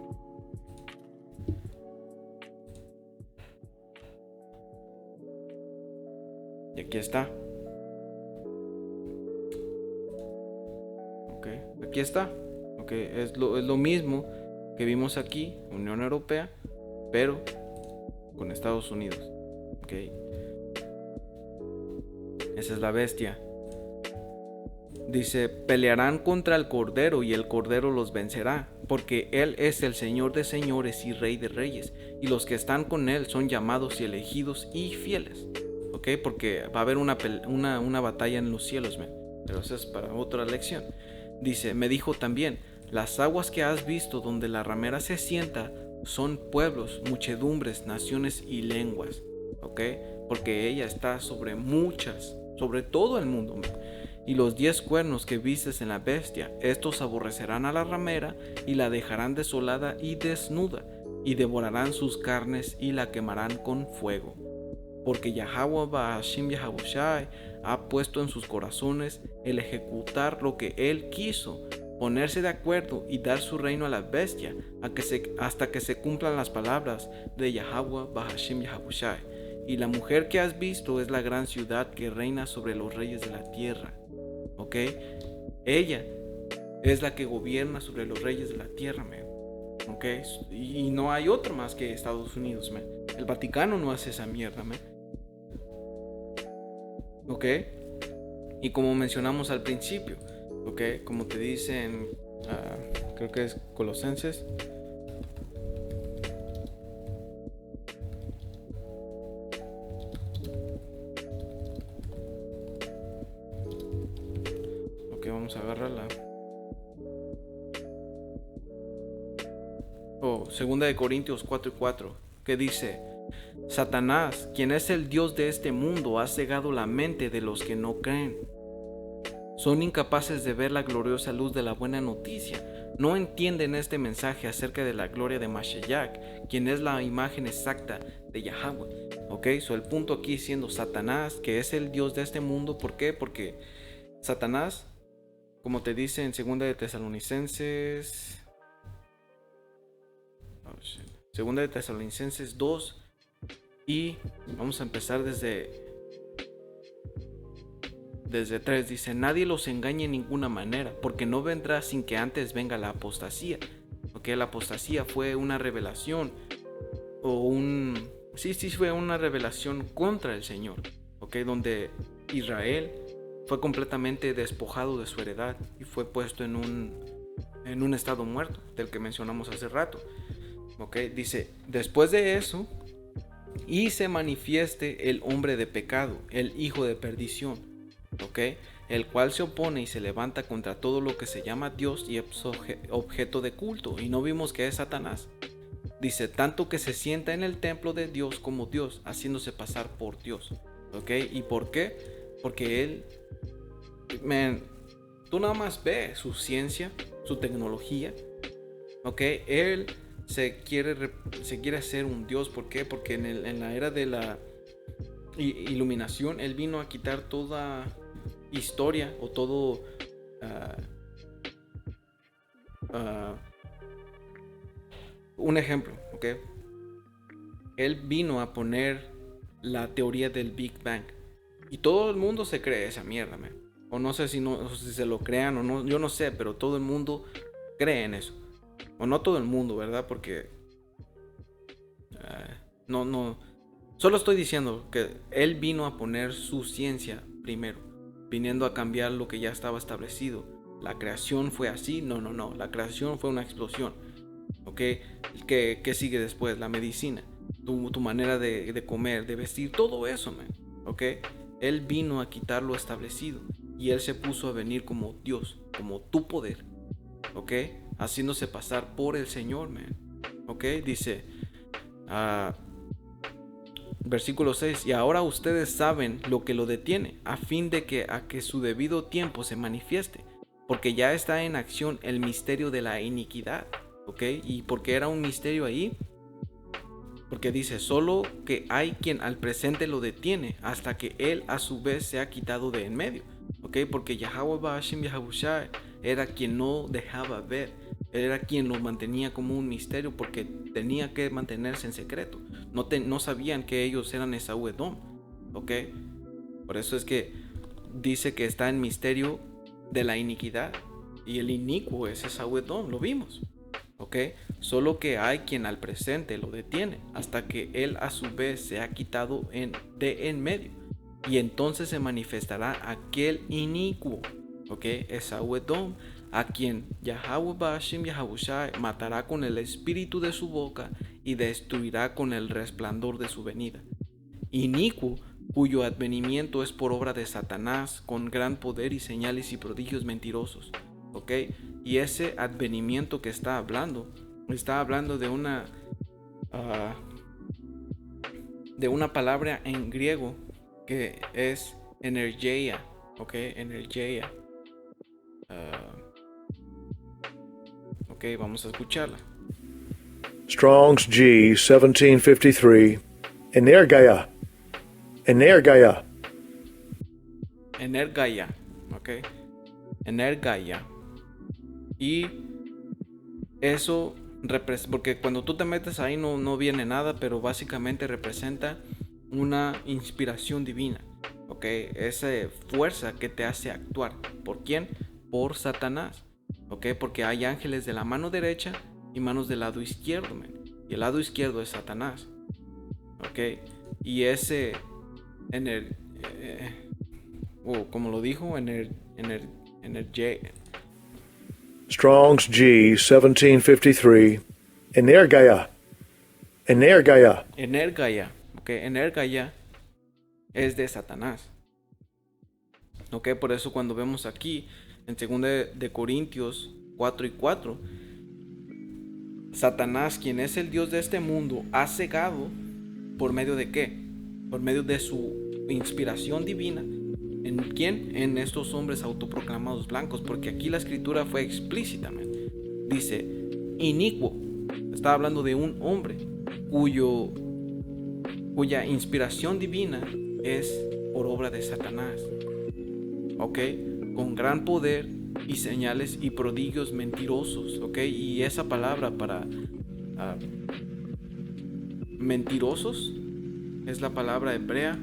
Y aquí está. Ok, aquí está. Ok, es lo mismo que vimos aquí, Unión Europea, pero con Estados Unidos. Ok, esa es la bestia. Dice, pelearán contra el Cordero y el Cordero los vencerá, porque Él es el Señor de señores y Rey de reyes, y los que están con Él son llamados y elegidos y fieles. Ok, porque va a haber una batalla en los cielos, man. Pero eso es para otra lección. Dice, me dijo también, las aguas que has visto donde la ramera se sienta son pueblos, muchedumbres, naciones y lenguas. Ok, porque ella está sobre muchas, sobre todo el mundo, man. Y los 10 cuernos que vistes en la bestia, estos aborrecerán a la ramera y la dejarán desolada y desnuda, y devorarán sus carnes y la quemarán con fuego. Porque Yahweh Bahashim Yahabushai ha puesto en sus corazones el ejecutar lo que él quiso, ponerse de acuerdo y dar su reino a la bestia hasta que se cumplan las palabras de Yahweh Bahashim Yahabushai. Y la mujer que has visto es la gran ciudad que reina sobre los reyes de la tierra. ¿Ok? Ella es la que gobierna sobre los reyes de la tierra, man. ¿Ok? Y no hay otro más que Estados Unidos, man. El Vaticano no hace esa mierda, man. ¿Ok? Y como mencionamos al principio, ¿ok? Como te dicen, creo que es Colosenses. Vamos a agarrarla. Segunda de Corintios 4:4, que dice, Satanás, quien es el Dios de este mundo, ha cegado la mente de los que no creen. Son incapaces de ver la gloriosa luz de la buena noticia. No entienden este mensaje acerca de la gloria de Mashiach, quien es la imagen exacta de Yahweh. Ok, el punto aquí siendo Satanás, que es el Dios de este mundo. ¿Por qué? Porque Satanás, como te dice en 2 de Tesalonicenses 2, y vamos a empezar desde 3, dice, nadie los engañe en ninguna manera, porque no vendrá sin que antes venga la apostasía. ¿ok? La apostasía fue una revelación fue una revelación contra el Señor, ¿ok? Donde Israel fue completamente despojado de su heredad y fue puesto en un estado muerto, del que mencionamos hace rato, ¿ok? Dice, después de eso, y se manifieste el hombre de pecado, el hijo de perdición, ¿ok? El cual se opone y se levanta contra todo lo que se llama Dios y es objeto de culto. Y no vimos que es Satanás. Dice, tanto que se sienta en el templo de Dios como Dios, haciéndose pasar por Dios, ¿ok? ¿Y por qué? Porque él, tú nada más ves su ciencia, su tecnología, ¿ok? Él se quiere hacer un Dios. ¿Por qué? Porque en la era de la iluminación, él vino a quitar toda historia o todo un ejemplo, ¿ok? Él vino a poner la teoría del Big Bang y todo el mundo se cree esa mierda, man. O no sé si se lo crean o no, yo no sé, pero todo el mundo cree en eso. O no todo el mundo, ¿verdad? Porque no. Solo estoy diciendo que él vino a poner su ciencia primero, viniendo a cambiar lo que ya estaba establecido. La creación fue así, no. La creación fue una explosión, ¿ok? ¿Qué sigue después? La medicina, tu manera de comer, de vestir, todo eso, man, ¿ok? Él vino a quitar lo establecido y él se puso a venir como Dios, como tu poder, ¿ok? Haciéndose pasar por el Señor, man, ¿ok? Dice, versículo 6, y ahora ustedes saben lo que lo detiene, a fin de que a que su debido tiempo se manifieste, porque ya está en acción el misterio de la iniquidad, ¿ok? ¿Y por qué era un misterio ahí? Porque dice, solo que hay quien al presente lo detiene, hasta que él a su vez se ha quitado de en medio, ¿ok? Porque Yahweh Ba'ashim Yahabushai era quien no dejaba ver, era quien lo mantenía como un misterio, porque tenía que mantenerse en secreto. No sabían que ellos eran Esaú Edom, ¿ok? Por eso es que dice que está en misterio de la iniquidad, y el inicuo es Esaú Edom, lo vimos, ¿ok? Solo que hay quien al presente lo detiene, hasta que él a su vez se ha quitado de en medio, y entonces se manifestará aquel inicuo, ¿ok? Esaú Edom, a quien Yahweh Ba'ashim Yahabushai matará con el espíritu de su boca y destruirá con el resplandor de su venida. Inicuo, cuyo advenimiento es por obra de Satanás, con gran poder y señales y prodigios mentirosos, ¿ok? Y ese advenimiento que está hablando de una palabra en griego que es energeia, ¿ok? Energeia. Ok, vamos a escucharla. Strong's G 1753. Energeia. Energeia. Energeia, ok. Energeia. Y eso porque cuando tú te metes ahí no viene nada, pero básicamente representa una inspiración divina, ok. Esa fuerza que te hace actuar. ¿Por quién? Por Satanás, ok. Porque hay ángeles de la mano derecha y manos del lado izquierdo, man. Y el lado izquierdo es Satanás, ok. Y ese como lo dijo, Strong's G 1753. Energeia. Energeia. Energeia, ok. Energeia es de Satanás, ok. Por eso cuando vemos aquí en 2 de Corintios 4:4, Satanás, quien es el Dios de este mundo, ha cegado ¿por medio de qué? Por medio de su inspiración divina. ¿En quién? En estos hombres autoproclamados blancos, porque aquí la escritura fue explícita, man. Dice, inicuo. Está hablando de un hombre cuya inspiración divina es por obra de Satanás, ok, con gran poder y señales y prodigios mentirosos, ok. Y esa palabra para mentirosos es la palabra hebrea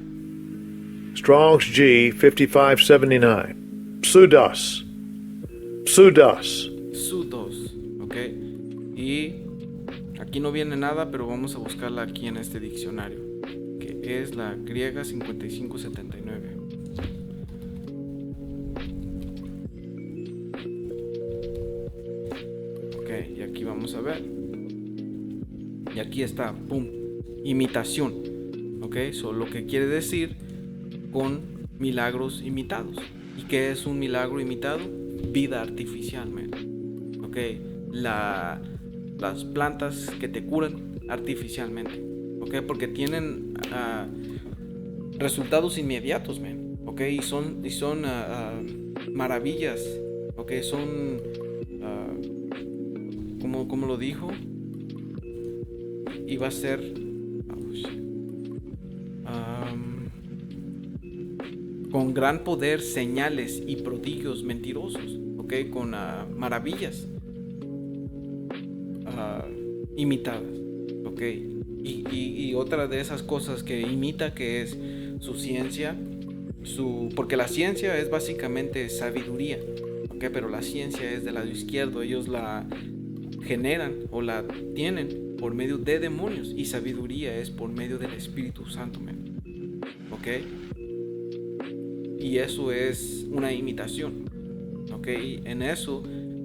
Strong's G 5579. Pseudos. pseudos, ok. Y Y aquí no viene nada, pero vamos a buscarla aquí en este diccionario, que es la griega 5579. Ok, y aquí vamos a ver. Y aquí está, pum, imitación. Ok, eso lo que quiere decir con milagros imitados. ¿Y qué es un milagro imitado? Vida artificial, man. Ok, las plantas que te curan artificialmente. Ok, porque tienen resultados inmediatos, man. Ok, y son maravillas. Ok, son como lo dijo, iba a ser con gran poder, señales y prodigios mentirosos, ok, con maravillas imitadas, ok. Y otra de esas cosas que imita, que es su ciencia, porque la ciencia es básicamente sabiduría, ok, pero la ciencia es del lado izquierdo. Ellos la generan o la tienen por medio de demonios, y sabiduría es por medio del Espíritu Santo, man. Ok, y eso es una imitación. Ok, y en eso,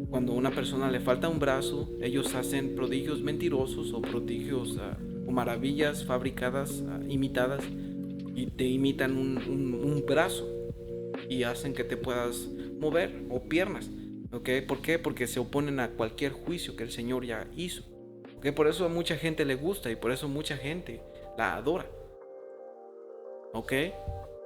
cuando a una persona le falta un brazo, ellos hacen prodigios mentirosos o prodigios o maravillas fabricadas, imitadas, y te imitan un brazo y hacen que te puedas mover, o piernas. ¿Ok? ¿Por qué? Porque se oponen a cualquier juicio que el Señor ya hizo. ¿Ok? Por eso a mucha gente le gusta y por eso mucha gente la adora. ¿Ok?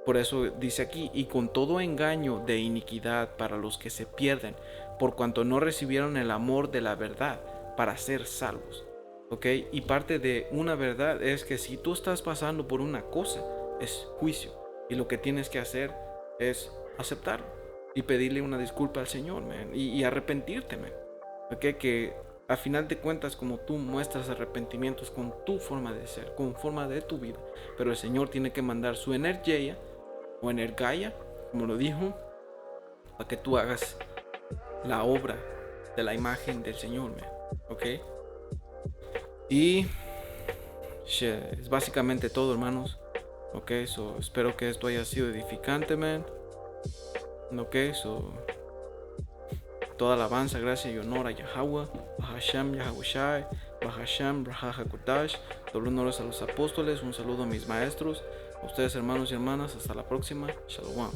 Por eso dice aquí, y con todo engaño de iniquidad para los que se pierden, por cuanto no recibieron el amor de la verdad para ser salvos. ¿Ok? Y parte de una verdad es que si tú estás pasando por una cosa, es juicio. Y lo que tienes que hacer es aceptarlo y pedirle una disculpa al Señor, man, y arrepentirte, man. ¿Ok? Que a final de cuentas, como tú muestras arrepentimientos con tu forma de ser, con forma de tu vida, pero el Señor tiene que mandar su energía o energía, como lo dijo, para que tú hagas la obra de la imagen del Señor, man. ¿Ok? Y es básicamente todo, hermanos. Ok, espero que esto haya sido edificante, man. Ok, toda alabanza, gracia y honor a Yahweh, Bahasham Yahawashi, Bahasham Rahaja Kodash. Doble honores a los apóstoles, un saludo a mis maestros, a ustedes, hermanos y hermanas. Hasta la próxima. Shalom.